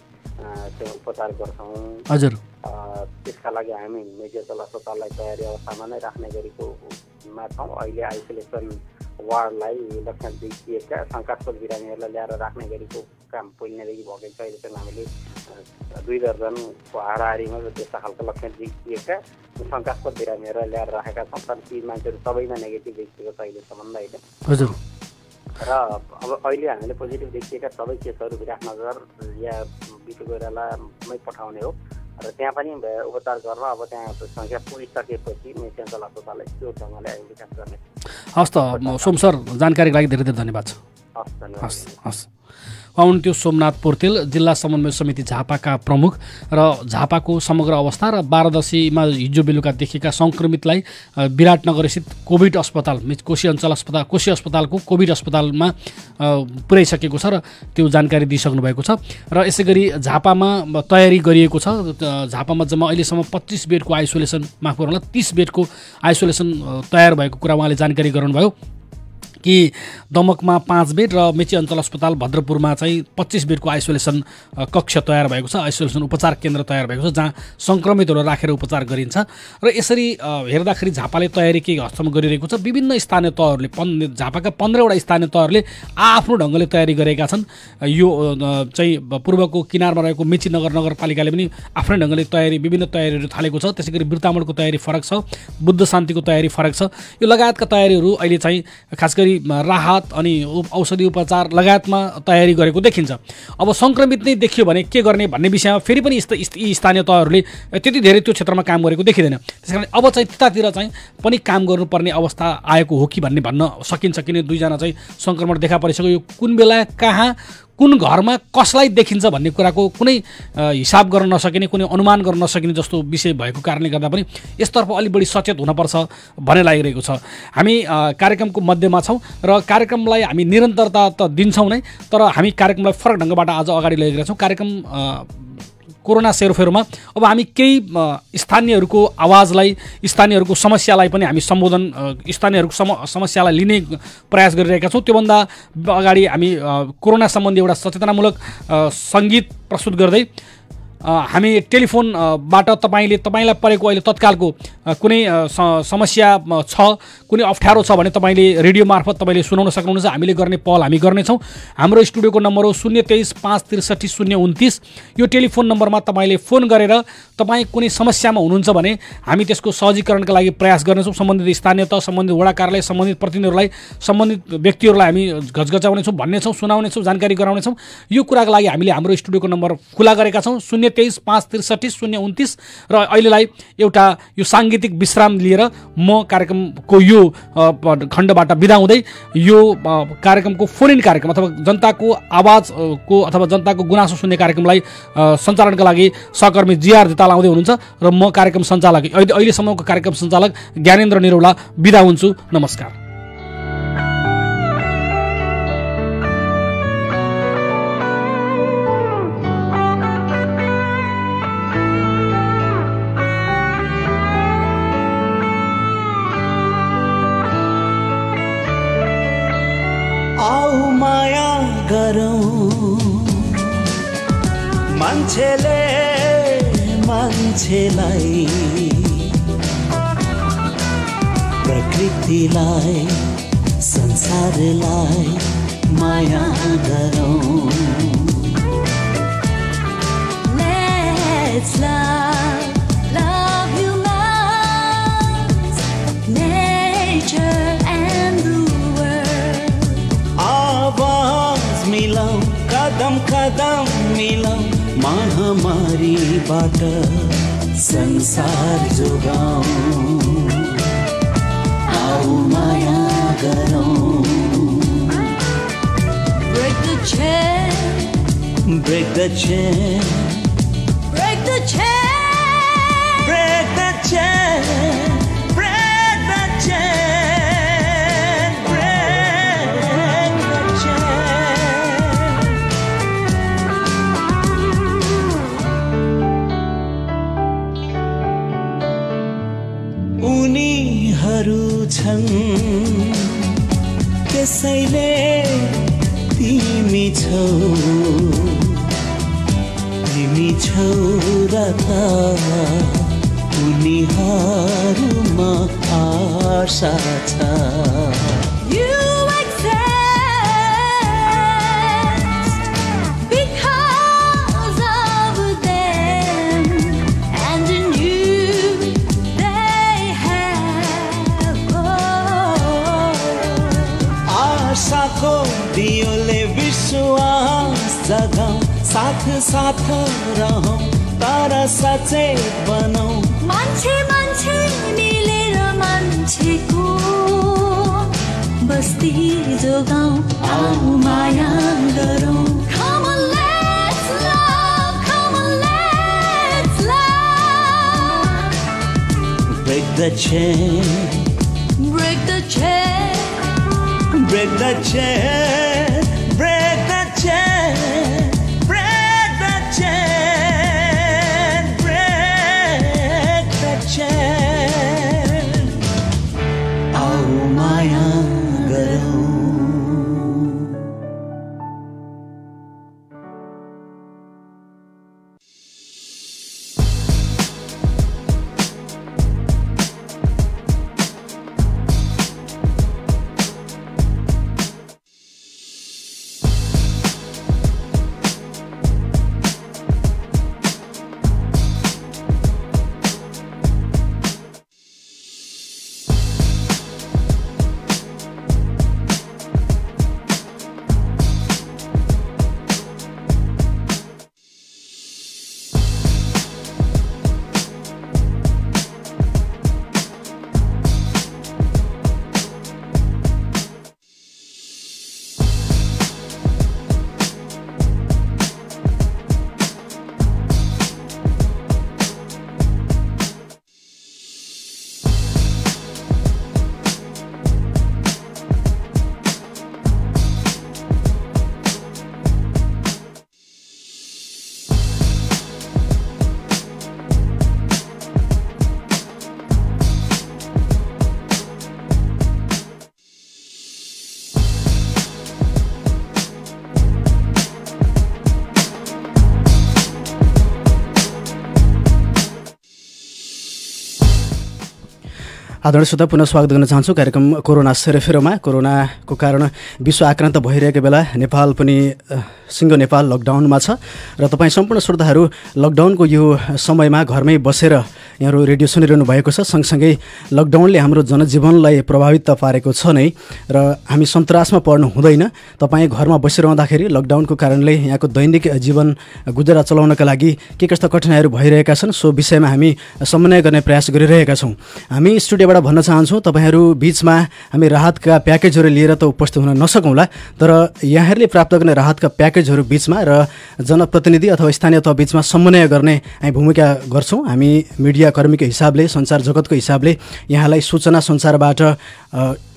त्यो उपचार गर्छौँ। हजुर, त्यसका लागि हामी मेची अञ्चल अस्पताललाई तयारी अवस्थामा नै राख्ने गरेकोमा छौँ। अहिले आइसोलेसन वार्डलाई लक्षण देखिएका शङ्कास्पद बिरामीहरूलाई ल्याएर राख्ने गरेको काम पहिलेदेखि भएकै छ। अहिलेसम्म हामीले 2 दर्जनको हाराहारीमा त्यस्ता खालको लक्षण देखिएका शङ्कास्पद बिरामीहरूलाई ल्याएर राखेका छौँ। तर ती मान्छेहरू सबैमा नेगेटिभ देखिएको छ अहिलेसम्म अहिले। हजुर, र अब अहिले हामीले पोजिटिभ देखिएका सबै केसहरू विराटनगर या बिपी कोइरालामै पठाउने हो र त्यहाँ पनि उपचार गर्न अब त्यहाँ सङ्ख्या पुगिसकेपछि मेची अञ्चल अस्पताललाई त्यो ढङ्गले विकास गर्ने। हस् त सोम सर, जानकारीको लागि धेरै धेरै धन्यवाद छ। हस्, धन्यवाद। हस्, हुनुहुन्थ्यो सोमनाथ पोर्तेल, जिल्ला समन्वय समिति झापाका प्रमुख र झापाको समग्र अवस्था र 12 हिजो बेलुका देखिएका सङ्क्रमितलाई विराटनगर स्थित कोभिड अस्पताल कोशी अस्पतालको कोभिड अस्पतालमा पुर्याइसकेको छ र त्यो जानकारी दिइसक्नु भएको छ। र यसै गरी झापामा तयारी गरिएको छ। झापामा जम्मा अहिलेसम्म 25 बेडको आइसोलेसन, माफ गर्नुहोला 30 बेडको आइसोलेसन तयार भएको कुरा उहाँले जानकारी गराउनुभयो कि दमकमा 5 बेड र मेची अञ्चल अस्पताल भद्रपुरमा चाहिँ 25 बेडको आइसोलेसन कक्ष तयार भएको छ, आइसोलेसन उपचार केन्द्र तयार भएको छ जहाँ सङ्क्रमितहरू राखेर उपचार गरिन्छ। र यसरी हेर्दाखेरि झापाले तयारी केही हदसम्म गरिरहेको छ। विभिन्न स्थानीय तहहरूले झापाका 15वटा स्थानीय तहहरूले आफ्नो ढङ्गले तयारी गरेका छन्। यो चाहिँ पूर्वको किनारमा रहेको मेची नगरपालिकाले पनि आफ्नै ढङ्गले विभिन्न तयारीहरू थालेको छ। त्यसै गरी बिर्तामोडको तयारी फरक छ, बुद्ध शान्तिको तयारी फरक छ। यो लगायतका तयारीहरू अहिले चाहिँ खास गरी राहत अनि औषधि उपचार लगायतमा तयारी गरेको देखिन्छ। अब सङ्क्रमित नै देखियो भने के गर्ने भन्ने विषयमा फेरि पनि स्थानीय तहहरूले त्यति धेरै त्यो क्षेत्रमा काम गरेको देखिँदैन। त्यसकारण अब चाहिँ त्यतातिर चाहिँ पनि काम गर्नुपर्ने अवस्था आएको हो कि भन्ने भन्न सकिन्छ। किन 2 जना चाहिँ सङ्क्रमण देखा परिसक्यो, यो कुन बेला कहाँ कुन घरमा कसलाई देखिन्छ भन्ने कुराको कुनै हिसाब गर्न नसकिने, कुनै अनुमान गर्न नसकिने जस्तो विषय भएको कारणले गर्दा पनि यसतर्फ अलि बढी सचेत हुनुपर्छ भन्ने लागिरहेको छ। हामी कार्यक्रमको मध्यमा छौँ र कार्यक्रमलाई हामी निरन्तरता त दिन्छौँ नै, तर हामी कार्यक्रमलाई फरक ढङ्गबाट आज अगाडि लगिरहेका छौँ। कार्यक्रम कोरोना सेरोफेरोमा अब हामी केही स्थानीयहरूको आवाजलाई, स्थानीयहरूको समस्यालाई पनि हामी सम्बोधन, स्थानीयहरूको समस्यालाई लिने प्रयास गरिरहेका छौँ। त्योभन्दा अगाडि हामी कोरोना सम्बन्धी एउटा सचेतनामूलक सङ्गीत प्रस्तुत गर्दै हामी टेलिफोनबाट तपाईँलाई परेको अहिले तत्कालको कुनै समस्या छ, कुनै अप्ठ्यारो छ भने तपाईँले रेडियो मार्फत तपाईँले सुनाउन सक्नुहुन्छ। हामीले गर्ने पहल हामी गर्नेछौँ। हाम्रो स्टुडियोको नम्बर हो 023-563-029। यो टेलिफोन नम्बरमा तपाईँले फोन गरेर तपाईँ कुनै समस्यामा हुनुहुन्छ भने हामी त्यसको सहजीकरणका लागि प्रयास गर्नेछौँ। सम्बन्धित स्थानीय तह, सम्बन्धित वडा कार्यालय, सम्बन्धित प्रतिनिधिहरूलाई, सम्बन्धित व्यक्तिहरूलाई हामी घचघचाउनेछौँ, भन्नेछौँ, सुनाउनेछौँ, जानकारी गराउनेछौँ। यो कुराको लागि हामीले हाम्रो स्टुडियोको नम्बर खुला गरेका छौँ 023-563-029। र अहिलेलाई एउटा यो साङ्गीतिक विश्राम लिएर म कार्यक्रमको यो खण्डबाट बिदा हुँदै यो कार्यक्रमको फोन इन कार्यक्रम अथवा जनताको आवाजको अथवा जनताको गुनासो सुन्ने कार्यक्रमलाई सञ्चालनका लागि सहकर्मी जिआर जिताल आउँदै हुनुहुन्छ र म कार्यक्रम सञ्चालक अहिलेसम्मको कार्यक्रम सञ्चालक ज्ञानेन्द्र निरौला बिदा हुन्छु। नमस्कार। मान्छेलाई प्रकृतिलाई संसारलाई माया गरौँ। Let's love humans, nature and the world. आवाज मिलाऊं, कदम कदम मिलाऊं, महामारीबाट संसार जोगाऊं। आओ माया गरौँ। Break the chain, break the chain, break the chain, break the chain, break the chain, break the chain. त्यसैले तिमी छौ र त उनीहरूमा आशा छ दियोले विश्वास जगाऊ साथ साथ रहौं तर सचेत बनौं मान्छे मिलेर मान्छेको बस्ती जोगाऊ आऊ माया गरौं Come on let's love Break the chain Break the chain Break the chain, break the chain, break the chain, break the chain. Oh, Maya Garo. आदरणीय श्रोता पुनः स्वागत गर्न चाहन्छु कार्यक्रम कोरोना सेरोफेरोमा। कोरोनाको कारण विश्व आक्रान्त भइरहेको बेला नेपाल पनि सिङ्गो नेपाल लकडाउनमा छ र तपाईँ सम्पूर्ण श्रोताहरू लकडाउनको यो समयमा घरमै बसेर यहाँहरू रेडियो सुनिरहनु भएको छ। सँगसँगै लकडाउनले हाम्रो जनजीवनलाई प्रभावित त पारेको छ नै र हामी सन्तरासमा पर्नु हुँदैन। तपाईँ घरमा बसिरहँदाखेरि लकडाउनको कारणले यहाँको दैनिक जीवन गुजारा चलाउनका लागि के कस्ता कठिनाइहरू भइरहेका छन् सो विषयमा हामी समन्वय गर्ने प्रयास गरिरहेका छौँ। हामी स्टुडियोबाट भन्न चाहन्छौँ तपाईँहरू बिचमा हामी राहतका प्याकेजहरू लिएर त उपस्थित हुन नसकौँला, तर यहाँहरूले प्राप्त गर्ने राहतका प्याकेजहरू बिचमा र जनप्रतिनिधि अथवा स्थानीय तह बिचमा समन्वय गर्ने हामी भूमिका गर्छौँ। हामी मिडिया कर्मीको हिसाबले, सञ्चार जगतको हिसाबले यहाँलाई सूचना सञ्चारबाट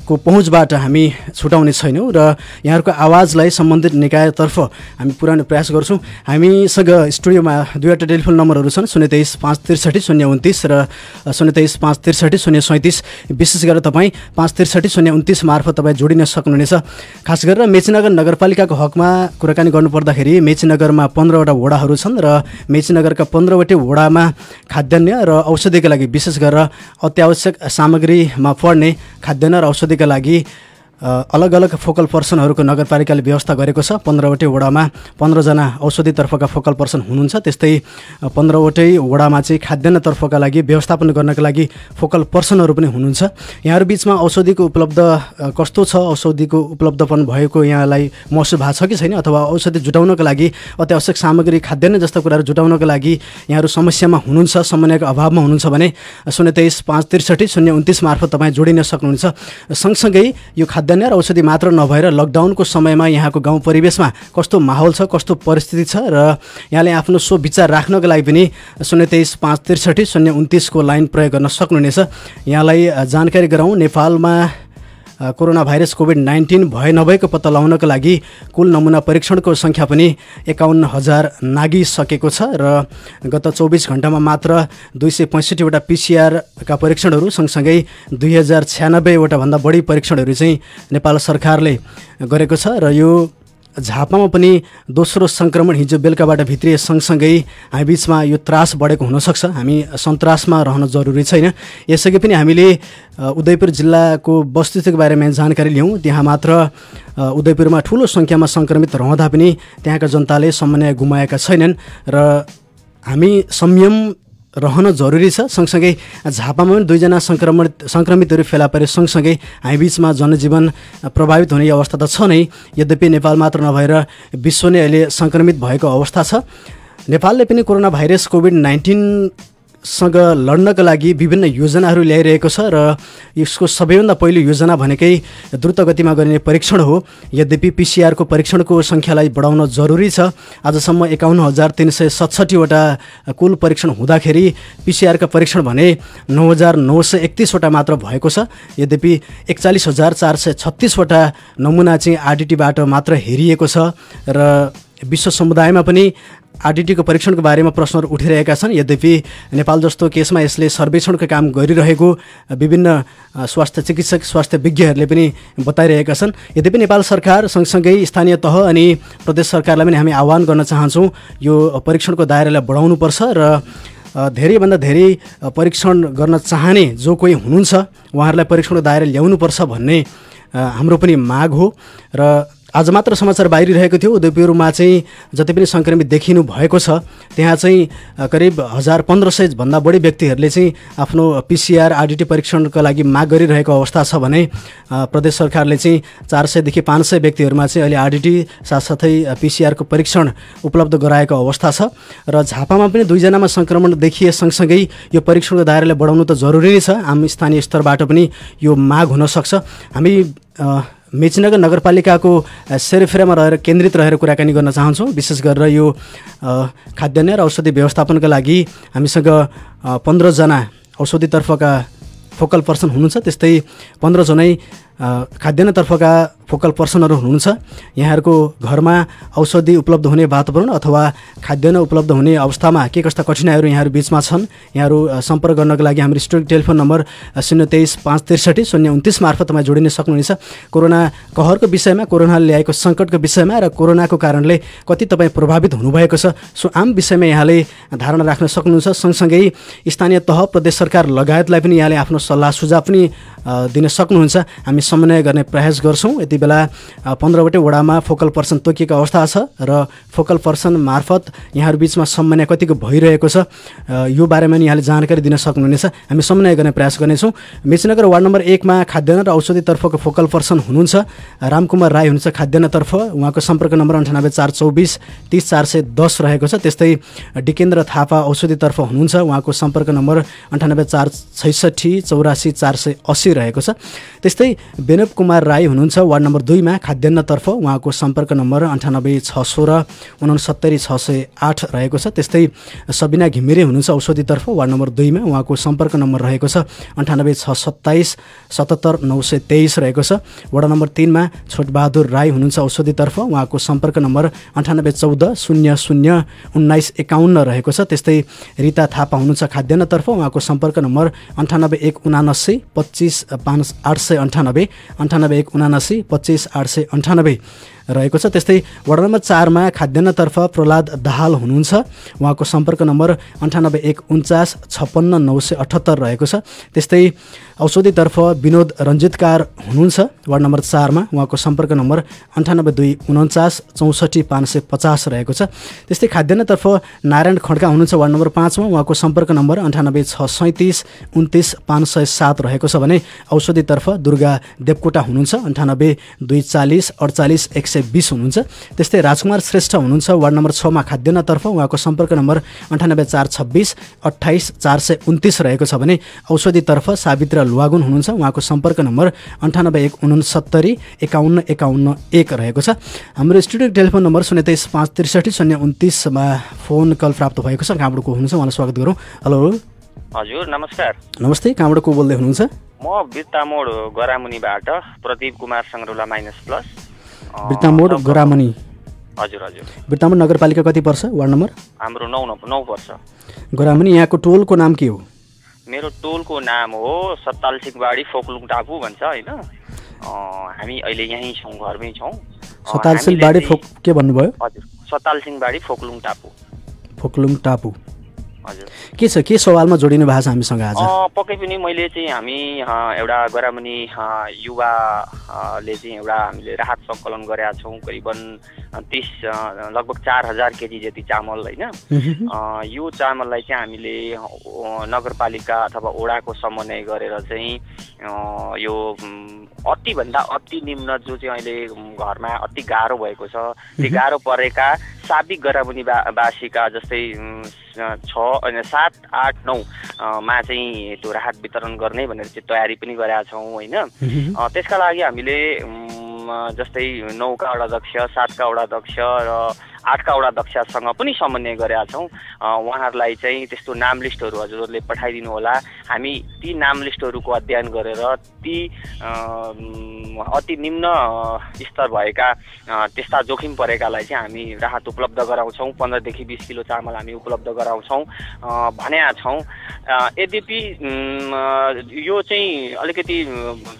को पहुँचबाट हामी छुटाउने छैनौँ र यहाँहरूको आवाजलाई सम्बन्धित निकायतर्फ हामी पुर्याउने प्रयास गर्छौँ। हामीसँग स्टुडियोमा दुईवटा टेलिफोन नम्बरहरू छन् 023 563 029 र 023 563 037। विशेष गरेर तपाईँ 563 029 मार्फत तपाईँ जोडिन सक्नुहुनेछ। खास गरेर मेचीनगर नगरपालिकाको हकमा कुराकानी गर्नुपर्दाखेरि मेचीनगरमा 15वटा वडाहरू छन् र मेचीनगरका 15वटै वडामा खाद्यान्न र औषधिका लागि विशेष गरेर अत्यावश्यक सामग्रीमा पर्ने खाद्यान्न र औषधिका लागि अलग अलग फोकल पर्सनहरूको नगरपालिकाले व्यवस्था गरेको छ। 15वटै वडामा 15 जना औषधितर्फका फोकल पर्सन हुनुहुन्छ। त्यस्तै 15वटै वडामा चाहिँ खाद्यान्नतर्फका लागि व्यवस्थापन गर्नका लागि फोकल पर्सनहरू पनि हुनुहुन्छ। यहाँहरू बिचमा औषधिको उपलब्ध कस्तो छ, औषधिको उपलब्धपन भएको यहाँलाई महसुस भएको छ कि छैन, अथवा औषधि जुटाउनका लागि अत्यावश्यक सामग्री खाद्यान्न जस्ता कुराहरू जुटाउनका लागि यहाँहरू समस्यामा हुनुहुन्छ, समन्वयको अभावमा हुनुहुन्छ भने 023 563 029 मार्फत तपाईँ जोडिन सक्नुहुन्छ। सँगसँगै यो खाद्यान्न र औषधि मात्र नभएर लकडाउनको समयमा यहाँको गाउँ परिवेशमा कस्तो माहौल छ, कस्तो परिस्थिति छ र यहाँले आफ्नो सो विचार राख्नको लागि पनि 023 563 029 को लाइन प्रयोग गर्न सक्नुहुनेछ। यहाँलाई जानकारी गराउँ, नेपालमा कोरोना भाइरस कोभिड-19 भए नभएको पत्ता लगाउनको लागि कुल नमुना परीक्षणको सङ्ख्या पनि 51,000 नागिसकेको छ र गत 24 घण्टामा मात्र 265वटा पिसिआरका परीक्षणहरू सँगसँगै 2096वटा भन्दा बढी परीक्षणहरू चाहिँ नेपाल सरकारले गरेको छ र यो झापामा पनि दोस्रो सङ्क्रमण हिजो बेलुकाबाट भित्रिए सँगसँगै हामी बिचमा यो त्रास बढेको हुनसक्छ। हामी सन्तासमा रहन जरुरी छैन। यसअघि पनि हामीले उदयपुर जिल्लाको वस्तुस्थितिको बारेमा जानकारी लियौँ। त्यहाँ मात्र उदयपुरमा ठुलो सङ्ख्यामा सङ्क्रमित रहँदा पनि त्यहाँका जनताले समन्वय गुमाएका छैनन् र हामी संयम रहन जरुरी छ। सँगसँगै झापामा पनि 2जना सङ्क्रमितहरू फेला परे सँगसँगै हामी बिचमा जनजीवन प्रभावित हुने अवस्था त छ नै। यद्यपि नेपाल मात्र नभएर विश्व नै अहिले सङ्क्रमित भएको अवस्था छ। नेपालले पनि कोरोना भाइरस कोभिड-19 सँग लड्नका लागि विभिन्न योजनाहरू ल्याइरहेको छ र यसको सबैभन्दा पहिलो योजना भनेकै द्रुत गतिमा गरिने परीक्षण हो। यद्यपि पिसिआरको परीक्षणको सङ्ख्यालाई बढाउन जरुरी छ। आजसम्म 51,367वटा कुल परीक्षण हुँदाखेरि पिसिआरका परीक्षण भने 9,931वटा मात्र भएको छ। यद्यपि 41,436वटा नमुना चाहिँ आरडिटीबाट मात्र हेरिएको छ र विश्व समुदायमा पनि आरडिटीको परीक्षणको बारेमा प्रश्नहरू उठिरहेका छन्। यद्यपि नेपाल जस्तो केसमा यसले सर्वेक्षणको काम गरिरहेको विभिन्न स्वास्थ्य चिकित्सक स्वास्थ्य विज्ञहरूले पनि बताइरहेका छन्। यद्यपि नेपाल सरकार सँगसँगै स्थानीय तह अनि प्रदेश सरकारलाई पनि हामी आह्वान गर्न चाहन्छौँ यो परीक्षणको दायरालाई बढाउनुपर्छ र धेरैभन्दा धेरै परीक्षण गर्न चाहने जो कोही हुनुहुन्छ उहाँहरूलाई परीक्षणको दायरा ल्याउनुपर्छ भन्ने हाम्रो पनि माग हो। र आज मात्र समाचार बाहिरिरहेको थियो उदयपुरमा चाहिँ जति पनि सङ्क्रमित देखिनु भएको छ त्यहाँ चाहिँ करिब 1,500 भन्दा बढी व्यक्तिहरूले चाहिँ आफ्नो पिसिआर आरडिटी परीक्षणका लागि माग गरिरहेको अवस्था छ भने प्रदेश सरकारले चाहिँ 400 देखि 500 व्यक्तिहरूमा चाहिँ अहिले आरडिटी साथसाथै पिसिआरको परीक्षण उपलब्ध गराएको अवस्था छ र झापामा पनि 2जनामा सङ्क्रमण देखिए सँगसँगै यो परीक्षणको दायरालाई बढाउनु त जरुरी नै छ। हामी स्थानीय स्तरबाट पनि यो माग हुनसक्छ। हामी मेचीनगर नगरपालिकाको सेरोफेरोमा केन्द्रित रहेर कुराकानी गर्न चाहन्छौँ। विशेष गरेर यो खाद्यान्न र औषधि व्यवस्थापनका लागि हामीसँग 15जना औषधितर्फका फोकल पर्सन हुनुहुन्छ। त्यस्तै 15जनै खाद्यान्नतर्फका फोकल पर्सनहरू हुनुहुन्छ। यहाँहरूको घरमा औषधि उपलब्ध हुने वातावरण अथवा खाद्यान्न उपलब्ध हुने अवस्थामा के कस्ता कठिनाइहरू यहाँहरू बिचमा छन् यहाँहरू सम्पर्क गर्नको लागि हाम्रो स्टुडियो टेलिफोन नम्बर 023-563-029 मार्फत तपाईँ जोडिन सक्नुहुनेछ। कोरोना कहरको विषयमा, कोरोनाले ल्याएको सङ्कटको विषयमा र कोरोनाको कारणले कति तपाईँ प्रभावित हुनुभएको छ सो आम विषयमा यहाँले धारणा राख्न सक्नुहुन्छ। सँगसँगै स्थानीय तह प्रदेश सरकार लगायतलाई पनि यहाँले आफ्नो सल्लाह सुझाव पनि दिन सक्नुहुन्छ। हामी समन्वय गर्ने प्रयास गर्छौँ। यति बेला 15वटै वडामा फोकल पर्सन तोकिएको अवस्था छ र फोकल पर्सन मार्फत यहाँहरू बिचमा समन्वय कतिको भइरहेको छ यो बारेमा नि यहाँले जानकारी दिन सक्नुहुनेछ। हामी समन्वय गर्ने प्रयास गर्नेछौँ। मेचीनगर वार्ड नम्बर 1मा खाद्यान्न र औषधितर्फको फोकल पर्सन हुनुहुन्छ रामकुमार राई हुनुहुन्छ खाद्यान्नतर्फ। उहाँको सम्पर्क नम्बर 9842230410 रहेको छ। त्यस्तै डिकेन्द्र थापा औषधितर्फ हुनुहुन्छ। उहाँको सम्पर्क नम्बर 9846648480 रहेको छ। त्यस्तै बेनब कुमार राई हुनुहुन्छ वार्ड नम्बर 2मा खाद्यान्नतर्फ। उहाँको सम्पर्क नम्बर 9861670608 रहेको छ। त्यस्तै सबिना घिमिरे हुनुहुन्छ औषधितर्फ वार्ड नम्बर 2मा। उहाँको सम्पर्क नम्बर रहेको छ 9862770923 रहेको छ। वडा नम्बर 3मा छोटबहादुर राई हुनुहुन्छ औषधितर्फ। उहाँको सम्पर्क नम्बर 9814001951 रहेको छ। त्यस्तै रिता थापा हुनुहुन्छ खाद्यान्नतर्फ। उहाँको सम्पर्क नम्बर 9817255898 9817255898 रहेको छ। त्यस्तै वडा नम्बर 4मा खाद्यान्नतर्फ प्रहलाद दाहाल हुनुहुन्छ। उहाँको सम्पर्क नम्बर 9814556978 रहेको छ। त्यस्तै औषधितर्फ विनोद रञ्जितकार हुनुहुन्छ वार्ड नम्बर 4मा। उहाँको सम्पर्क नम्बर 9824944550 रहेको छ। त्यस्तै खाद्यान्नतर्फ नारायण खड्का हुनुहुन्छ वार्ड नम्बर 5मा। उहाँको सम्पर्क नम्बर 9867329507 रहेको छ भने औषधितर्फ दुर्गा देवकोटा हुनुहुन्छ 9824048120 हुनुहुन्छ। त्यस्तै राजकुमार श्रेष्ठ हुनुहुन्छ वार्ड नम्बर 6मा खाद्यान्नतर्फ। उहाँको सम्पर्क नम्बर 9842628429 रहेको छ भने औषधितर्फ सावित्र लुवागुन हुनुहुन्छ। उहाँको सम्पर्क नम्बर 9816951551 रहेको छ। हाम्रो स्टुडियो टेलिफोन नम्बर 023-563-029मा फोन कल प्राप्त भएको छ। कहाँबाट को हुनुहुन्छ उहाँलाई स्वागत गरौँ। हेलो हजुर नमस्कार। नमस्ते, कहाँबाट को बोल्दै हुनुहुन्छ? म बिर्तामोड गरामुनीबाट प्रदीप कुमार सङ्ग्रौला -+। बिर्तामोड गरामुनी। हजुर हजुर। बिर्तामोड नगरपालिका कति पर्छ वार्ड नम्बर? हाम्रो 9 पर्छ। गरामुनी। यहाँको टोलको नाम के हो? मेरो टोलको नाम हो सत्तालसिङबाडी फोकलुङ टापु भन्छ होइन। हामी अहिले यहीँ छौँ, घरमै छौँ। सत्तालसिङबाडी के भन्नुभयो? हजुर, सत्तालसिङबाडी फोकलुङ टापु। फोकलुङ टापु। हजुर। के छ, के सवालमा जोडिनु भएको छ हामीसँग आज? पक्कै पनि मैले चाहिँ हामी एउटा गरामुनी युवाले चाहिँ एउटा हामीले राहत सङ्कलन गरेका छौँ। करिबन 30 लगभग 4000 केजी जति चामल होइन। यो चामललाई चाहिँ हामीले नगरपालिका अथवा वडाको समन्वय गरेर चाहिँ यो अतिभन्दा अति निम्न जो चाहिँ अहिले घरमा अति गाह्रो भएको छ, त्यो गाह्रो परेका साबिक गरामुनीवासीका जस्तै 7, 8, 9 मा चाहिँ त्यो राहत वितरण गर्ने भनेर चाहिँ तयारी पनि गरेका छौँ होइन। त्यसका लागि हामीले जस्तै 9 का वडाध्यक्ष, 7 का वडाध्यक्ष र 8 का वडाध्यक्षसँग पनि समन्वय गरेका छौँ। उहाँहरूलाई चाहिँ त्यस्तो नाम लिस्टहरू हजुरहरूले पठाइदिनु होला। हामी ती नाम लिस्टहरूको अध्ययन गरेर ती अति निम्न स्तर भएका त्यस्ता जोखिम परेकालाई चाहिँ हामी राहत उपलब्ध गराउँछौँ। 15 देखि 20 किलो चामल हामी उपलब्ध गराउँछौँ भनेका छौँ। यद्यपि यो चाहिँ अलिकति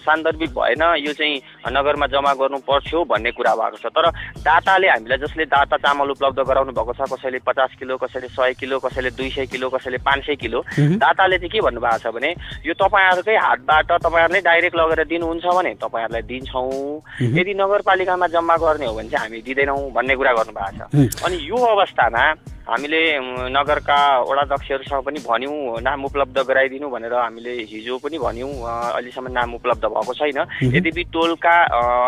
सान्दर्भिक भएन, यो चाहिँ नगरमा जम्मा गर्नु पर्थ्यो भन्ने कुरा भएको छ। तर दाताले हामीलाई जसले दाता चामल उपलब्ध गराउनु भएको छ, कसैले 50 किलो, कसैले 100 किलो, कसैले 200 किलो, कसैले 500 किलो, दाताले चाहिँ के भन्नुभएको छ भने यो तपाईँहरूकै हातबाट तपाईँहरूले डाइरेक्ट लगेर दिनुहुन्छ भने तपाईँहरूलाई दिन्छौँ, यदि नगरपालिकामा जम्मा गर्ने हो भने चाहिँ हामी दिँदैनौँ भन्ने कुरा गर्नुभएको छ। अनि यो अवस्थामा हामीले नगरका वडाध्यक्षहरूसँग पनि भन्यौँ नाम उपलब्ध गराइदिनु भनेर। हामीले हिजो पनि भन्यौँ, अहिलेसम्म नाम उपलब्ध भएको छैन। यद्यपि टोलका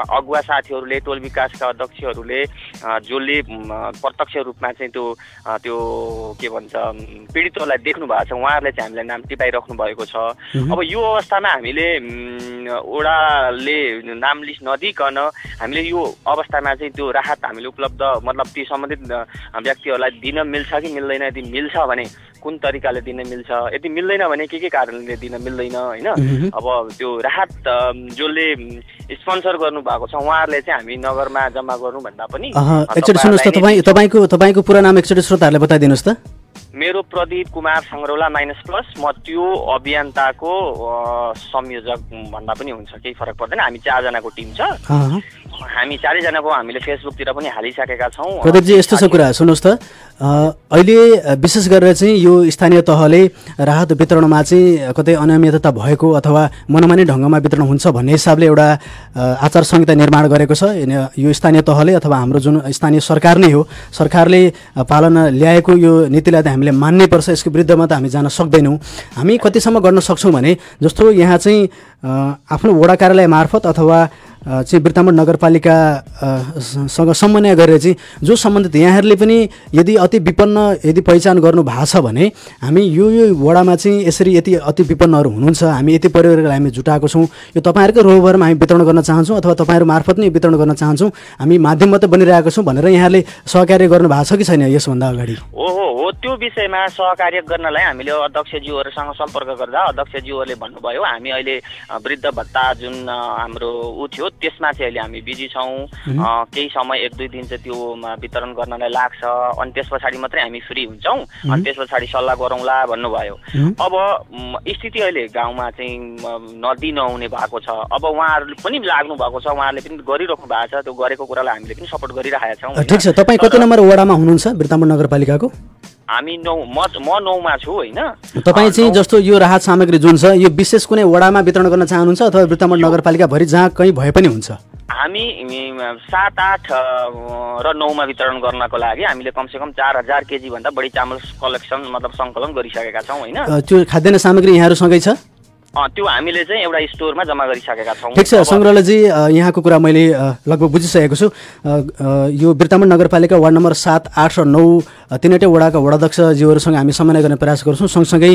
अगुवा साथीहरूले, टोल विकासका अध्यक्षहरूले जसले प्रत्यक्ष रूपमा चाहिँ त्यो के भन्छ पीडितहरूलाई देख्नु भएको छ, उहाँहरूले चाहिँ हामीलाई नाम टिपाइराख्नु भएको छ। अब यो अवस्थामा हामीले वडाले नाम लिस्ट नदिकन हामीले यो अवस्थामा चाहिँ त्यो राहत हामीले उपलब्ध मतलब ती सम्बन्धित व्यक्तिहरूलाई दिन मिल्छ कि मिल्दैन, यदि मिल्छ भने कुन तरिकाले दिन मिल्छ, यदि मिल्दैन भने के कारणले दिन मिल्दैन होइन। अब त्यो राहत जसले स्पोन्सर गर्नु भएको छ उहाँहरूले चाहिँ हामी नगरमा जम्मा गर्नु भन्दा पनि एकचोटि सुन्नुहोस् त, तपाईँको पुरा नाम एकचोटि श्रोताहरूले बताइदिनुहोस् त। मेरो प्रदीप कुमार सङ्ग्रौला -+। म त्यो अभियन्ताको संयोजक भन्दा पनि हुन्छ, केही फरक पर्दैन। हामी 4 जनाको टिम छ। हामी 4 जनाको हामीले फेसबुकतिर पनि हालिसकेका छौँ। प्रदीपजी यस्तो छ कुरा, सुन्नुहोस् त, अहिले विशेष गरेर चाहिँ यो स्थानीय तहले राहत वितरणमा चाहिँ कतै अनियमितता भएको अथवा मनमानी ढङ्गमा वितरण हुन्छ भन्ने हिसाबले एउटा आचार संहिता निर्माण गरेको छ यो स्थानीय तहले अथवा हाम्रो जुन स्थानीय सरकार नै हो। सरकारले पालना ल्याएको यो नीतिलाई त हामीले मान्नै पर्छ, यसको विरुद्धमा त हामी जान सक्दैनौँ। हामी कतिसम्म गर्न सक्छौँ भने जस्तो यहाँ चाहिँ आफ्नो वडा कार्यालय मार्फत अथवा चाहिँ बिर्तामोड नगरपालिकासँग समन्वय गरेर चाहिँ जो सम्बन्धित यहाँहरूले पनि यदि अति विपन्न यदि पहिचान गर्नु भएको छ भने हामी यो वडामा चाहिँ यसरी यति अति विपन्नहरू हुनुहुन्छ, हामी यति परिवारलाई हामी जुटाएको छौँ, यो तपाईँहरूकै रोभरमा हामी वितरण गर्न चाहन्छौँ अथवा तपाईँहरू मार्फत नै वितरण गर्न चाहन्छौँ, हामी माध्यम मात्रै बनिरहेको छौँ भनेर यहाँले सहकार्य गर्नु भएको छ कि छैन यसभन्दा अगाडि? हो, त्यो विषयमा सहकार्य गर्नलाई हामीले अध्यक्षज्यूहरूसँग सम्पर्क गर्दा अध्यक्षज्यूहरूले भन्नुभयो हामी अहिले वृद्ध भत्ता जुन हाम्रो थियो त्यसमा चाहिँ अहिले हामी बिजी छौँ, केही समय 1-2 दिन चाहिँ त्यो वितरण गर्नलाई लाग्छ, अनि त्यस पछाडि मात्रै हामी फ्री हुन्छौँ, अनि त्यस पछाडि सल्लाह गरौँला भन्नुभयो। अब स्थिति अहिले गाउँमा चाहिँ नदी नहुने भएको छ, अब उहाँहरूले पनि लाग्नु भएको छ, उहाँहरूले पनि गरिराख्नु भएको छ, त्यो गरेको कुरालाई हामीले पनि सपोर्ट गरिरहेका छौँ। ठिक छ, तपाईँ कति नम्बर वडामा हुनुहुन्छ बिर्तामोड नगरपालिकाको? हामी 9 म 9मा छु होइन। तपाईँ चाहिँ जस्तो यो राहत सामग्री जुन छ यो विशेष कुनै वडामा वितरण गर्न चाहनुहुन्छ अथवा बिर्तामोड नगरपालिकाभरि जहाँ कहीँ भए पनि हुन्छ? हामी 7, 8 र 9मा वितरण गर्नको लागि हामीले कमसेकम 4000 केजी भन्दा बढी चामल कलेक्सन मतलब सङ्कलन गरिसकेका छौँ होइन। त्यो खाद्यान्न सामग्री यहाँहरूसँगै छ? त्यो हामीले चाहिँ एउटा स्टोरमा जम्मा गरिसकेका छौँ। ठिक छ सङ्ग्रौलाजी, यहाँको कुरा मैले लगभग बुझिसकेको छु। यो बिर्तामोड नगरपालिका वार्ड नम्बर 7, 8 र 9 तीनवटै वडाका वडाध्यक्षज्यूहरूसँग हामी समन्वय गर्ने प्रयास गर्छौँ। सँगसँगै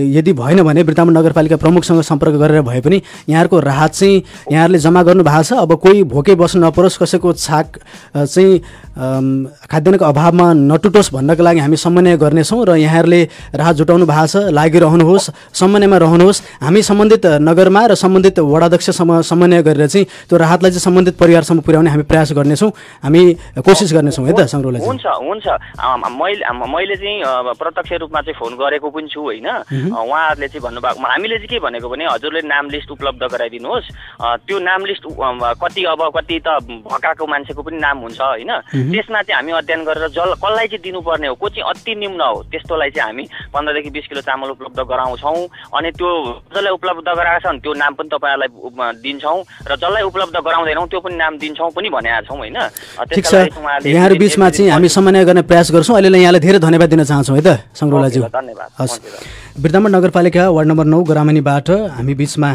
यदि भएन भने बिर्तामोड नगरपालिका प्रमुखसँग सम्पर्क गरेर भए पनि यहाँहरूको राहत चाहिँ यहाँहरूले जम्मा गर्नु भएको छ। अब कोही भोकै बस्नु नपरोस्, कसैको छाक चाहिँ खाद्यान्नको अभावमा नटुटोस् भन्नको लागि हामी समन्वय गर्नेछौँ र यहाँहरूले राहत जुटाउनु भएको छ, लागिरहनुहोस्, समन्वयमा रहनुहोस्। हामी सम्बन्धित नगरमा र सम्बन्धित वडाध्यक्षसँग समन्वय गरेर चाहिँ त्यो राहतलाई चाहिँ सम्बन्धित परिवारसम्म पुर्याउने हामी प्रयास गर्नेछौँ, हामी कोसिस गर्नेछौँ है त सङ्ग्रौला जी। हुन्छ मैले चाहिँ प्रत्यक्ष रूपमा चाहिँ फोन गरेको पनि छु होइन। उहाँहरूले चाहिँ भन्नुभएको, हामीले चाहिँ के भनेको भने हजुरले नाम लिस्ट उपलब्ध गराइदिनुहोस्, त्यो नाम लिस्ट कति त भकाएको मान्छेको पनि नाम हुन्छ होइन, त्यसमा चाहिँ हामी अध्ययन गरेर कसलाई चाहिँ दिनुपर्ने हो, को चाहिँ अति निम्न हो त्यस्तोलाई चाहिँ हामी 15 देखि 20 किलो चामल उपलब्ध गराउँछौँ। अनि त्यो जसलाई उपलब्ध गराएका छन् त्यो नाम पनि तपाईँहरूलाई दिन्छौँ र जसलाई उपलब्ध गराउँदैनौँ त्यो पनि नाम दिन्छौँ पनि भनेका छौँ होइन। ठिक छ, यहाँहरू बिचमा चाहिँ हामी समन्वय गर्ने प्रयास गर्छौँ। अहिले यहाँलाई धेरै धन्यवाद दिन चाहन्छौँ है त सङ्ग्रौलाज्यू। धन्यवाद। हस्, बिर्तामोड नगरपालिका वार्ड नम्बर 9 गरामनीबाट हामी बिचमा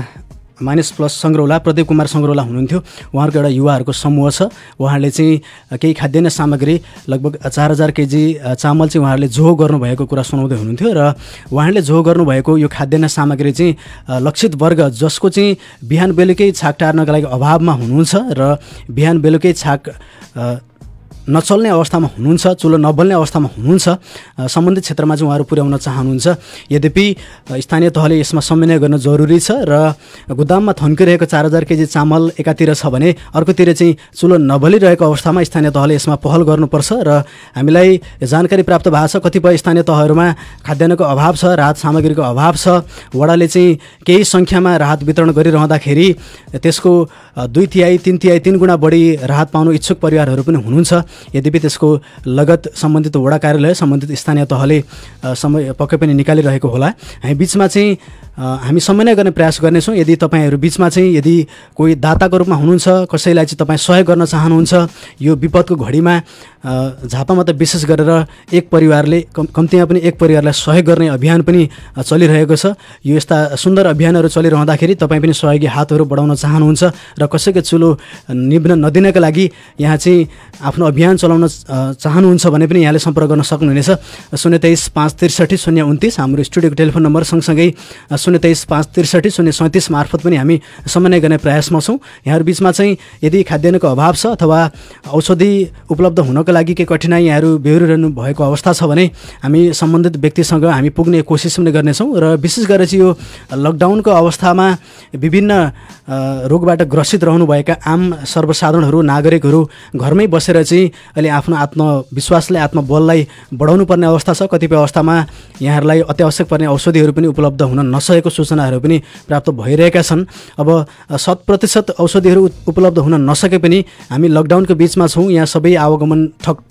-+ सङ्ग्रौला प्रदीप कुमार सङ्ग्रौला हुनुहुन्थ्यो। उहाँहरूको एउटा युवाहरूको समूह छ। उहाँहरूले चाहिँ केही खाद्यान्न सामग्री लगभग 4000 केजी चामल चाहिँ उहाँहरूले जोहो गर्नुभएको कुरा सुनाउँदै हुनुहुन्थ्यो र उहाँहरूले जोहो गर्नुभएको यो खाद्यान्न सामग्री चाहिँ लक्षित वर्ग जसको चाहिँ बिहान बेलुकै छाक टार्नका लागि अभावमा हुनुहुन्छ र बिहान बेलुकै छाक नचल्ने अवस्थामा हुनुहुन्छ, चुलो नबल्ने अवस्थामा हुनुहुन्छ, सम्बन्धित क्षेत्रमा चाहिँ उहाँहरू पुर्याउन चाहनुहुन्छ। यद्यपि स्थानीय तहले यसमा समन्वय गर्न जरुरी छ र गोदाममा थन्किरहेको 4000 केजी चामल एकातिर छ भने अर्कोतिर चाहिँ चुलो नबलिरहेको अवस्थामा स्थानीय तहले यसमा पहल गर्नुपर्छ र हामीलाई जानकारी प्राप्त भएको छ कतिपय स्थानीय तहहरूमा खाद्यान्नको अभाव छ, राहत सामग्रीको अभाव छ। वडाले चाहिँ केही सङ्ख्यामा राहत वितरण गरिरहँदाखेरि त्यसको 2/3, 3/3, 3 गुणा बढी राहत पाउनु इच्छुक परिवारहरू पनि हुनुहुन्छ। यद्यपि त्यसको लगत सम्बन्धित वडा कार्यालय सम्बन्धित स्थानीय तहले समय पक्कै पनि निकालिरहेको होला। हामी बिचमा चाहिँ हामी समन्वय गर्ने प्रयास गर्नेछौँ। यदि तपाईँहरू बिचमा चाहिँ यदि कोही दाताको रूपमा हुनुहुन्छ, कसैलाई चाहिँ तपाईँ सहयोग गर्न चाहनुहुन्छ, यो विपदको घडीमा झापामा त विशेष गरेर एक परिवारले कम्तीमा पनि एक परिवारलाई सहयोग गर्ने अभियान पनि चलिरहेको छ। यो यस्ता सुन्दर अभियानहरू चलिरहँदाखेरि तपाईँ पनि सहयोगी हातहरू बढाउन चाहनुहुन्छ र कसैको चुलो निभ्न नदिनका लागि यहाँ चाहिँ आफ्नो अभियान चलाउन चाहनुहुन्छ भने पनि यहाँले सम्पर्क गर्न सक्नुहुनेछ। 023 563 029 हाम्रो स्टुडियोको टेलिफोन नम्बर, सँगसँगै 023 563 037 मार्फत पनि हामी समन्वय गर्ने प्रयासमा छौँ। यहाँहरू बिचमा चाहिँ यदि खाद्यान्नको अभाव छ अथवा औषधि उपलब्ध हुनको लागि केही कठिनाइ यहाँहरू बेहोरिरहनु भएको अवस्था छ भने हामी सम्बन्धित व्यक्तिसँग हामी पुग्ने कोसिस पनि गर्नेछौँ। र विशेष गरेर चाहिँ यो लकडाउनको अवस्थामा विभिन्न रोगबाट ग्रसित रहनुभएका आम सर्वसाधारणहरू, नागरिकहरू घरमै बसेर चाहिँ अहिले आफ्नो आत्मविश्वासलाई, आत्मबललाई बढाउनु पर्ने अवस्था छ। कतिपय अवस्थामा यहाँहरूलाई अत्यावश्यक पर्ने औषधिहरू पनि उपलब्ध हुन नसकेको सूचनाहरू पनि प्राप्त भइरहेका छन्। अब 100% औषधिहरू उपलब्ध हुन नसके पनि हामी लकडाउनको बिचमा छौँ, यहाँ सबै आवागमन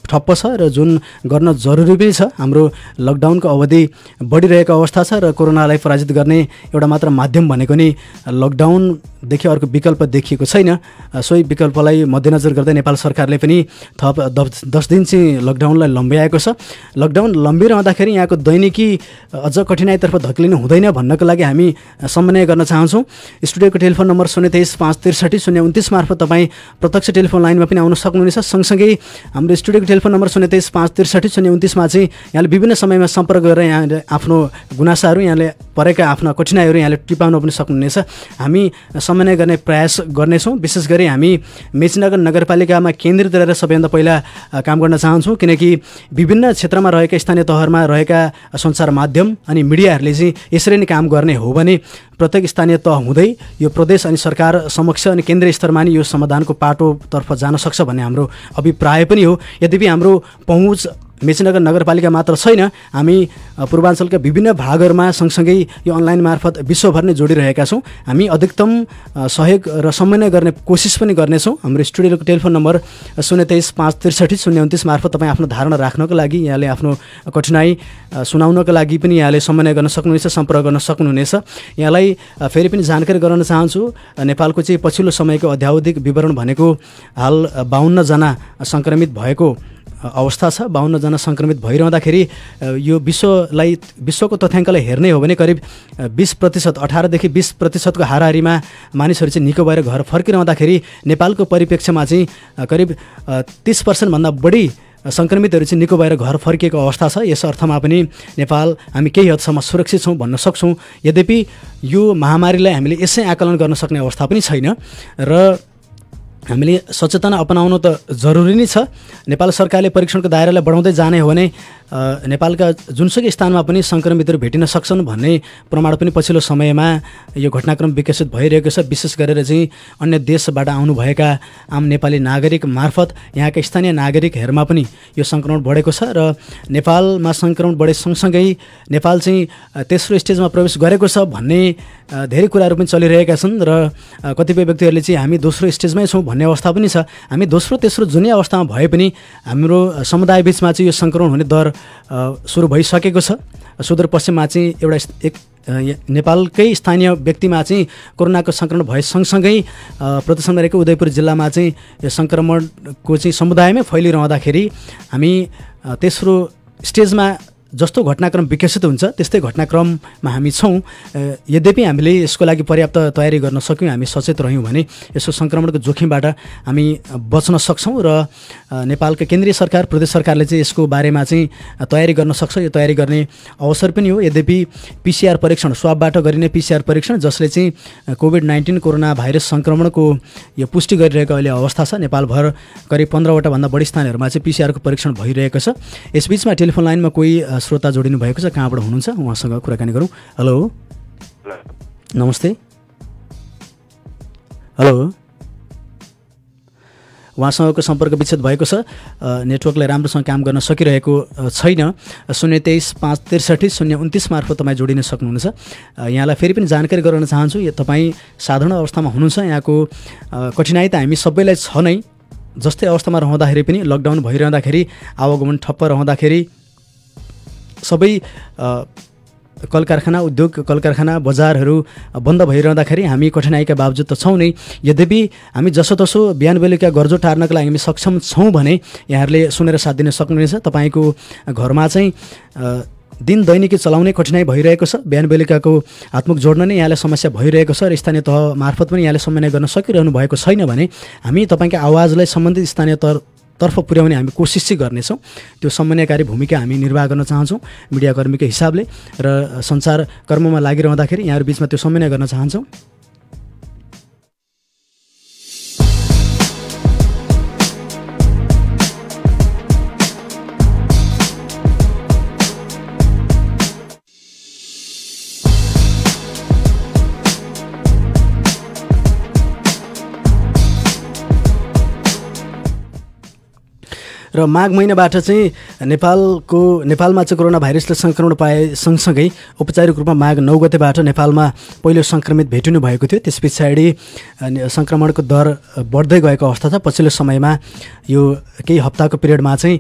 ठप्प छ र जुन गर्न जरुरी पनि छ। हाम्रो लकडाउनको अवधि बढिरहेको अवस्था छ र कोरोनालाई पराजित गर्ने एउटा मात्र माध्यम भनेको नि लकडाउनदेखि अर्को विकल्प देखिएको छैन। सोही विकल्पलाई मध्यनजर गर्दै नेपाल सरकारले पनि थप 10 दिन चाहिँ लकडाउनलाई लम्ब्याएको छ। लकडाउन लम्बिरहँदाखेरि यहाँको दैनिकी अझ कठिनाइतर्फ धक्लिनु हुँदैन भन्नको लागि हामी समन्वय गर्न चाहन्छौँ। स्टुडियोको टेलिफोन नम्बर 023 563 029 मार्फत तपाईँ प्रत्यक्ष टेलिफोन लाइनमा पनि आउन सक्नुहुनेछ। सँगसँगै हाम्रो स्टुडियोको टेलिफोन नम्बर 023 563 029 मा चाहिँ यहाँले विभिन्न समयमा सम्पर्क गरेर यहाँले आफ्नो गुनासाहरू, यहाँले परेका आफ्ना कठिनाइहरू यहाँले टिपाउन पनि सक्नुहुनेछ। हामी समन्वय गर्ने प्रयास गर्नेछौँ। विशेष गरी हामी मेचीनगर नगरपालिकामा केन्द्रित रहेर सबैभन्दा पहिला काम गर्न चाहन्छौँ, किनकि विभिन्न क्षेत्रमा रहेका स्थानीय तहहरूमा रहेका सञ्चार माध्यम अनि मिडियाहरूले चाहिँ यसरी नै काम गर्ने हो भने प्रत्येक स्थानीय तह हुँदै यो प्रदेश अनि सरकार समक्ष अनि केन्द्रीय स्तरमा नि यो समाधानको पाटोतर्फ जान सक्छ भन्ने हाम्रो अभिप्राय पनि हो। यद्यपि हाम्रो पहुँच मेचीनगर नगरपालिका मात्र छैन, हामी पूर्वाञ्चलका विभिन्न भागहरूमा सँगसँगै यो अनलाइन मार्फत विश्वभर नै जोडिरहेका छौँ। हामी अधिकतम सहयोग र समन्वय गर्ने कोसिस पनि गर्नेछौँ। हाम्रो स्टुडियोको टेलिफोन नम्बर 023 563 029 मार्फत तपाईँ आफ्नो धारणा राख्नको लागि, यहाँले आफ्नो कठिनाइ सुनाउनको लागि पनि यहाँले समन्वय गर्न सक्नुहुनेछ, सम्पर्क गर्न सक्नुहुनेछ। यहाँलाई फेरि पनि जानकारी गराउन चाहन्छु, नेपालको चाहिँ पछिल्लो समयको अध्यावधिक विवरण भनेको हाल 52 जना सङ्क्रमित भएको अवस्था छ। 52 जना सङ्क्रमित भइरहँदाखेरि यो विश्वको तथ्याङ्कलाई हेर्ने हो भने करिब 20%, 18 देखि 20% को हाराहारीमा मानिसहरू चाहिँ निको भएर घर फर्किरहँदाखेरि नेपालको परिप्रेक्ष्यमा चाहिँ करिब 30% भन्दा बढी सङ्क्रमितहरू चाहिँ निको भएर घर फर्किएको अवस्था छ। यस अर्थमा पनि नेपाल हामी केही हदसम्म सुरक्षित छौँ भन्न सक्छौँ। यद्यपि यो महामारीलाई हामीले यसै आकलन गर्न सक्ने अवस्था पनि छैन र हामीले सचेतना अपनाउनु त जरुरी नै छ। नेपाल सरकारले परीक्षणको दायरालाई बढाउँदै जाने हो भने नेपालका जुनसुकै स्थानमा पनि सङ्क्रमितहरू भेटिन सक्छन् भन्ने प्रमाण पनि पछिल्लो समयमा यो घटनाक्रम विकसित भइरहेको छ। विशेष गरेर चाहिँ अन्य देशबाट आउनुभएका आम नेपाली नागरिक मार्फत यहाँका स्थानीय नागरिकहरूमा पनि यो सङ्क्रमण बढेको छ र नेपालमा सङ्क्रमण बढे सँगसँगै नेपाल चाहिँ तेस्रो स्टेजमा प्रवेश गरेको छ भन्ने धेरै कुराहरू पनि चलिरहेका छन् र कतिपय व्यक्तिहरूले चाहिँ हामी दोस्रो स्टेजमै छौँ भन्ने अवस्था पनि छ। हामी दोस्रो तेस्रो जुनै अवस्थामा भए पनि हाम्रो समुदाय बिचमा चाहिँ यो सङ्क्रमण हुने दर सुरु भइसकेको छ। सुदूरपश्चिममा चाहिँ नेपालकै स्थानीय व्यक्तिमा चाहिँ कोरोनाको सङ्क्रमण भए सँगसँगै प्रदर्शनमा रहेको उदयपुर जिल्लामा चाहिँ यो सङ्क्रमणको चाहिँ समुदायमै फैलिरहँदाखेरि हामी तेस्रो स्टेजमा जस्तो घटनाक्रम विकसित हुन्छ त्यस्तै घटनाक्रममा हामी छौँ। यद्यपि हामीले यसको लागि पर्याप्त तयारी गर्न सक्यौँ, हामी सचेत रह्यौँ भने यसो सङ्क्रमणको जोखिमबाट हामी बच्न सक्छौँ र नेपालको केन्द्रीय सरकार प्रदेश सरकारले चाहिँ यसको बारेमा चाहिँ तयारी गर्न सक्छ। यो तयारी गर्ने अवसर पनि हो। यद्यपि PCR परीक्षण, स्वाबबाट गरिने PCR परीक्षण जसले चाहिँ कोभिड-19 कोरोना भाइरस सङ्क्रमणको यो पुष्टि गरिरहेको अहिले अवस्था छ। नेपालभर करिब 15वटा भन्दा बढी स्थानहरूमा चाहिँ PCR को परीक्षण भइरहेको छ। यसबिचमा टेलिफोन लाइनमा कोही श्रोता जोडिनु भएको छ, कहाँबाट हुनुहुन्छ उहाँसँग कुराकानी गरौँ। हेलो, नमस्ते। हेलो, उहाँसँगको सम्पर्क विच्छेद भएको छ। नेटवर्कले राम्रोसँग काम गर्न सकिरहेको छैन। 023 563 029 मार्फत तपाईँ जोडिन सक्नुहुनेछ। यहाँलाई फेरि पनि जानकारी गराउन चाहन्छु, यो तपाईँ साधारण अवस्थामा हुनुहुन्छ, यहाँको कठिनाइ त हामी सबैलाई छ नै। जस्तै अवस्थामा रहँदाखेरि पनि लकडाउन भइरहँदाखेरि, आवागमन ठप्प रहँदाखेरि, सबै कल कारखाना, उद्योग कल कारखाना, बजारहरू बन्द भइरहँदाखेरि हामी कठिनाइका बावजुद त छौँ नै। यद्यपि हामी जसोतसो बिहान बेलुका गर्जो टार्नको लागि हामी सक्षम छौँ भने यहाँहरूले सुनेर साथ दिन सक्नुहुनेछ। तपाईँको घरमा चाहिँ दिन दैनिकी चलाउने कठिनाइ भइरहेको छ, बिहान बेलुकाको हातमुख जोड्न नै यहाँलाई समस्या भइरहेको छ र स्थानीय तह मार्फत पनि यहाँले समन्वय गर्न सकिरहनु भएको छैन भने हामी तपाईँको आवाजलाई सम्बन्धित स्थानीय तर्फ पुर्याउने हामी कोसिस चाहिँ गर्नेछौँ। त्यो समन्वयकारी भूमिका हामी निर्वाह गर्न चाहन्छौँ मिडियाकर्मीको हिसाबले र सञ्चार कर्ममा लागिरहँदाखेरि यहाँहरू बिचमा त्यो समन्वय गर्न चाहन्छौँ। र माघ महिनाबाट चाहिँ नेपालमा चाहिँ कोरोना भाइरसले सङ्क्रमण पाए सँगसँगै औपचारिक रूपमा माघ 9 गतेबाट नेपालमा पहिलो सङ्क्रमित भेटिनु भएको थियो। त्यस पछाडि सङ्क्रमणको दर बढ्दै गएको अवस्था छ। पछिल्लो समयमा यो केही हप्ताको पिरियडमा चाहिँ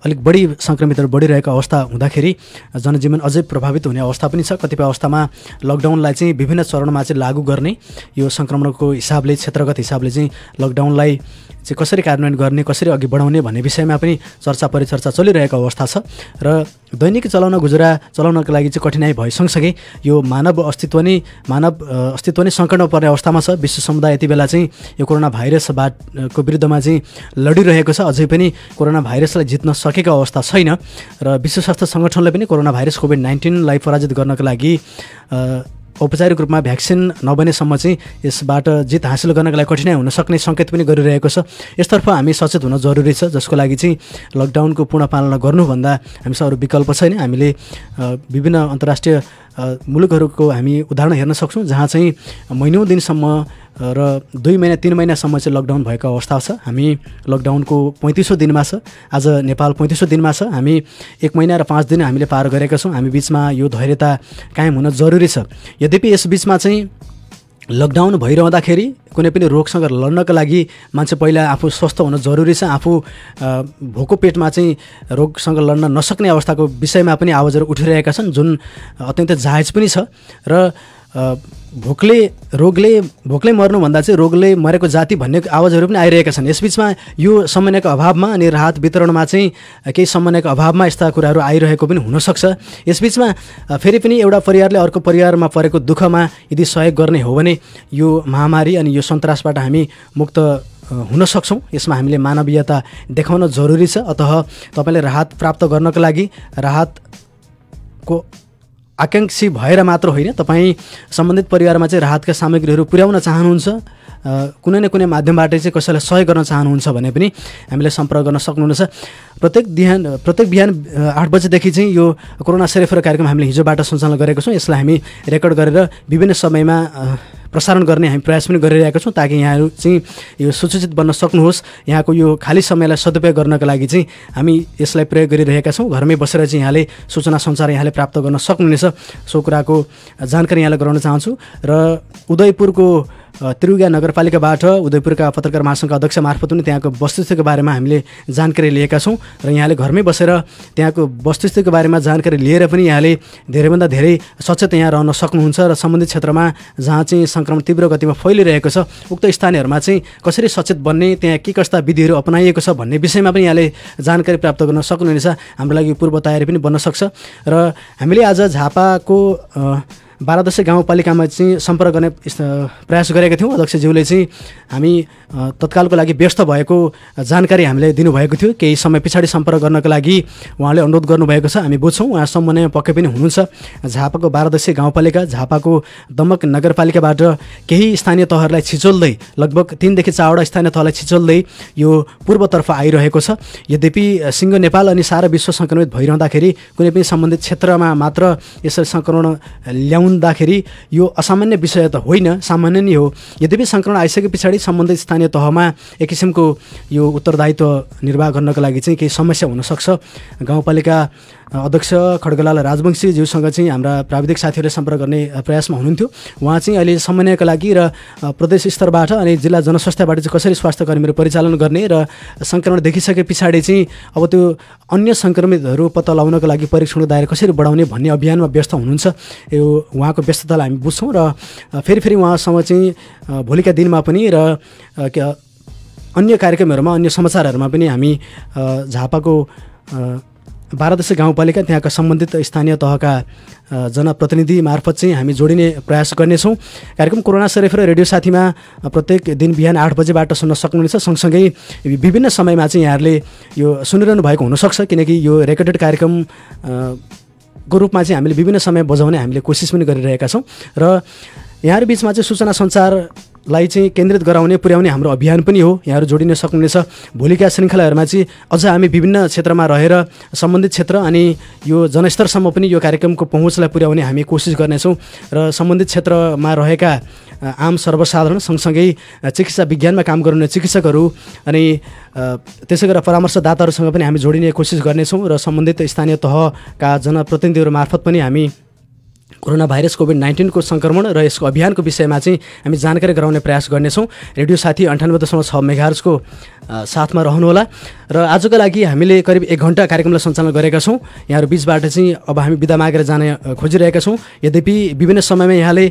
अलिक बढी सङ्क्रमितहरू बढिरहेको अवस्था हुँदाखेरि जनजीवन अझै प्रभावित हुने अवस्था पनि छ। कतिपय अवस्थामा लकडाउनलाई चाहिँ विभिन्न चरणमा चाहिँ लागू गर्ने, यो सङ्क्रमणको हिसाबले, क्षेत्रगत हिसाबले चाहिँ लकडाउनलाई चाहिँ कसरी कार्यान्वयन गर्ने, कसरी अघि बढाउने भन्ने विषयमा पनि चर्चा परिचर्चा चलिरहेको अवस्था छ। र दैनिक गुजारा चलाउनको लागि चाहिँ कठिनाइ भए सँगसँगै यो मानव अस्तित्व नै सङ्कटमा पर्ने अवस्थामा छ। विश्व समुदाय यति बेला चाहिँ यो कोरोना भाइरसको विरुद्धमा चाहिँ लडिरहेको छ। अझै पनि कोरोना भाइरसलाई जित्न सकेको अवस्था छैन र विश्व स्वास्थ्य सङ्गठनले पनि कोरोना भाइरस कोभिड-19लाई पराजित गर्नको लागि औपचारिक रूपमा भ्याक्सिन नबनेसम्म चाहिँ यसबाट जित हासिल गर्नको लागि कठिनाइ हुन सक्ने सङ्केत पनि गरिरहेको छ। यसतर्फ हामी सचेत हुन जरुरी छ, जसको लागि चाहिँ लकडाउनको पूर्ण पालना गर्नुभन्दा हामीसँग अरू विकल्प छैन। हामीले विभिन्न अन्तर्राष्ट्रिय मुलुकहरूको हामी उदाहरण हेर्न सक्छौँ जहाँ चाहिँ महिनौँ दिनसम्म र 2 महिना 3 महिनासम्म चाहिँ लकडाउन भएको अवस्था छ। हामी लकडाउनको 35औँ दिनमा छ। आज नेपाल 35औँ दिनमा छ। हामी 1 महिना र 5 दिन हामीले पार गरेका छौँ। हामी बिचमा यो धैर्यता कायम हुन जरुरी छ। यद्यपि यस बिचमा चाहिँ लकडाउन भइरहँदाखेरि कुनै पनि रोगसँग लड्नको लागि मान्छे पहिला आफू स्वस्थ हुन जरुरी छ। आफू भोको पेटमा चाहिँ रोगसँग लड्न नसक्ने अवस्थाको विषयमा पनि आवाजहरू उठिरहेका छन्, जुन अत्यन्तै जायज पनि छ। र भोकले मर्नुभन्दा चाहिँ रोगले मरेको जाति भन्ने आवाजहरू पनि आइरहेका छन्। यसबिचमा यो समन्वयको अभावमा अनि राहत वितरणमा चाहिँ केही समन्वयको अभावमा यस्ता कुराहरू आइरहेको पनि हुनसक्छ। यसबिचमा फेरि पनि एउटा परिवारले अर्को परिवारमा परेको दुःखमा यदि सहयोग गर्ने हो भने यो महामारी अनि यो सन्तासबाट हामी मुक्त हुन सक्छौँ। यसमा हामीले मानवीयता देखाउन जरुरी छ। अतः तपाईँले राहत प्राप्त गर्नको लागि राहतको आकाङ्क्षी भएर मात्र होइन, तपाईँ सम्बन्धित परिवारमा चाहिँ राहतका सामग्रीहरू पुर्याउन चाहनुहुन्छ कुनै न कुनै माध्यमबाट चाहिँ कसैलाई सहयोग गर्न चाहनुहुन्छ भने पनि हामीलाई सम्पर्क गर्न सक्नुहुनेछ। प्रत्येक बिहान 8 बजेदेखि चाहिँ यो कोरोना सेरोफेरो कार्यक्रम हामीले हिजोबाट सञ्चालन गरेको छौँ। यसलाई हामी रेकर्ड गरेर विभिन्न समयमा प्रसारण गर्ने हामी प्रयास पनि गरिरहेका छौँ ताकि यहाँहरू चाहिँ यो सुसूचित बन्न सक्नुहोस्। यहाँको यो खाली समयलाई सदुपयोग गर्नका लागि चाहिँ हामी यसलाई प्रयोग गरिरहेका छौँ। घरमै बसेर चाहिँ यहाँले सूचना सञ्चार यहाँले प्राप्त गर्न सक्नुहुनेछ। सो कुराको जानकारी यहाँलाई गराउन चाहन्छु। र उदयपुरको त्रियुगा नगरपालिकाबाट उदयपुरका पत्रकार महासङ्घका अध्यक्ष मार्फत पनि त्यहाँको वस्तुस्थितिको बारेमा हामीले जानकारी लिएका छौँ र यहाँले घरमै बसेर त्यहाँको वस्तुस्थितिको बारेमा जानकारी लिएर पनि यहाँले धेरैभन्दा धेरै सचेत यहाँ रहन सक्नुहुन्छ र सम्बन्धित क्षेत्रमा जहाँ चाहिँ सङ्क्रमण तीव्र गतिमा फैलिरहेको छ उक्त स्थानीयहरूमा चाहिँ कसरी सचेत बन्ने, त्यहाँ के कस्ता विधिहरू अपनाइएको छ भन्ने विषयमा पनि यहाँले जानकारी प्राप्त गर्न सक्नुहुनेछ। हाम्रो लागि पूर्व तयारी पनि बन्न सक्छ। र हामीले आज झापाको 12 गाउँपालिकामा चाहिँ सम्पर्क गर्ने प्रयास गरेका थियौँ। अध्यक्षज्यूले चाहिँ हामी तत्कालको लागि व्यस्त भएको जानकारी हामीलाई दिनुभएको थियो। केही समय पछाडि सम्पर्क गर्नको लागि उहाँले अनुरोध गर्नुभएको छ, हामी बुझ्छौँ। उहाँ समन्वय पक्कै पनि हुनुहुन्छ। झापाको 12 गाउँपालिका, झापाको दमक नगरपालिकाबाट केही स्थानीय तहहरूलाई छिचोल्दै लगभग 3 देखि 4वटा स्थानीय तहलाई छिचोल्दै यो पूर्वतर्फ आइरहेको छ। यद्यपि सिङ्गो नेपाल अनि सारा विश्व सङ्क्रमित भइरहँदाखेरि कुनै पनि सम्बन्धित क्षेत्रमा मात्र यसरी सङ्क्रमण ल्याउँदाखेरि यो असामान्य विषय त होइन, सामान्य नै हो। यद्यपि सङ्क्रमण आइसके पछाडि सम्बन्धित स्थानीय तहमा एक किसिमको यो उत्तरदायित्व निर्वाह गर्नको लागि चाहिँ केही समस्या हुनसक्छ। गाउँपालिका अध्यक्ष खड्गलाल राजवंशीज्यूसँग चाहिँ हाम्रा प्राविधिक साथीहरूले सम्पर्क गर्ने प्रयासमा हुनुहुन्थ्यो। उहाँ चाहिँ अहिले समन्वयका लागि र प्रदेश स्तरबाट अनि जिल्ला जनस्वास्थ्यबाट चाहिँ कसरी स्वास्थ्य कर्मीहरू परिचालन गर्ने र सङ्क्रमण देखिसके पछाडि चाहिँ अब त्यो अन्य सङ्क्रमितहरू पत्ता लगाउनको लागि परीक्षणको दायरा कसरी बढाउने भन्ने अभियानमा व्यस्त हुनुहुन्छ। यो उहाँको व्यस्ततालाई हामी बुझ्छौँ र फेरि उहाँसँग चाहिँ भोलिका दिनमा पनि र अन्य कार्यक्रमहरूमा, अन्य समाचारहरूमा पनि हामी झापाको 12 गाउँपालिका त्यहाँका सम्बन्धित स्थानीय तहका जनप्रतिनिधि मार्फत चाहिँ हामी जोडिने प्रयास गर्नेछौँ। कार्यक्रम कोरोना सेरोफेरो रेडियो साथीमा प्रत्येक दिन बिहान 8 बजेबाट सुन्न सक्नुहुनेछ। सँगसँगै विभिन्न समयमा चाहिँ यहाँहरूले यो सुनिरहनु भएको हुनसक्छ, किनकि यो रेकर्डेड कार्यक्रम को रूपमा चाहिँ हामीले विभिन्न समय बजाउने हामीले कोसिस पनि गरिरहेका छौँ र यहाँहरू बिचमा चाहिँ सूचना सञ्चारलाई चाहिँ केन्द्रित गराउने, पुर्याउने हाम्रो अभियान पनि हो। यहाँहरू जोडिन सक्नुहुनेछ। भोलिका श्रृङ्खलाहरूमा चाहिँ अझ हामी विभिन्न क्षेत्रमा रहेर सम्बन्धित क्षेत्र अनि यो जनस्तरसम्म पनि यो कार्यक्रमको पहुँचलाई पुर्याउने हामी कोसिस गर्नेछौँ र सम्बन्धित क्षेत्रमा रहेका आम सर्वसाधारण सँगसँगै चिकित्सा विज्ञानमा काम गर्ने चिकित्सकहरू अनि त्यसै गरेर परामर्शदाताहरूसँग पनि हामी जोडिने कोसिस गर्नेछौँ र सम्बन्धित स्थानीय तहका जनप्रतिनिधिहरू मार्फत पनि हामी कोरोना भाइरस कोभिड-19 को सङ्क्रमण र यसको अभियानको विषयमा चाहिँ हामी जानकारी गराउने प्रयास गर्नेछौँ। रेडियो साथी 98.6 मेगाहर्ज को साथमा रहनुहोला र आजको लागि हामीले करिब 1 घण्टा कार्यक्रमलाई सञ्चालन गरेका छौँ। यहाँहरू बिचबाट चाहिँ अब हामी बिदा मागेर जाने खोजिरहेका छौँ। यद्यपि विभिन्न समयमा यहाँले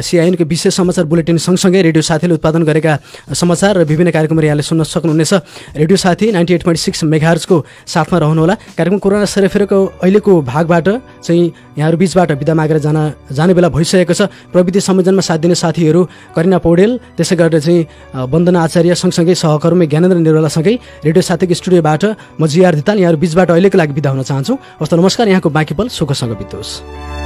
CIN को विशेष समाचार बुलेटिन सँगसँगै रेडियो साथीले उत्पादन गरेका समाचार र विभिन्न कार्यक्रमहरू यहाँले सुन्न सक्नुहुनेछ। रेडियो साथी 98.6 मेगाहर्ज को साथमा रहनुहोला। कार्यक्रम कोरोना सेरोफेरोको अहिलेको भागबाट चाहिँ यहाँहरू बिचबाट बिदा मागेर जाने बेला भइसकेको छ। प्रविधि संयोजनमा साथ दिने साथीहरू करिना पौडेल, त्यसै गरेर चाहिँ वन्दना आचार्य सँगसँगै सहकर्मी ज्ञानेन्द्र निर्वालासँगै रेडियो साथीको स्टुडियोबाट म जिआर धिताल यहाँहरू बिचबाट अहिलेको लागि बिदा हुन चाहन्छु। हस्त नमस्कार। यहाँको बाँकी पल सुखसँग बितोस्।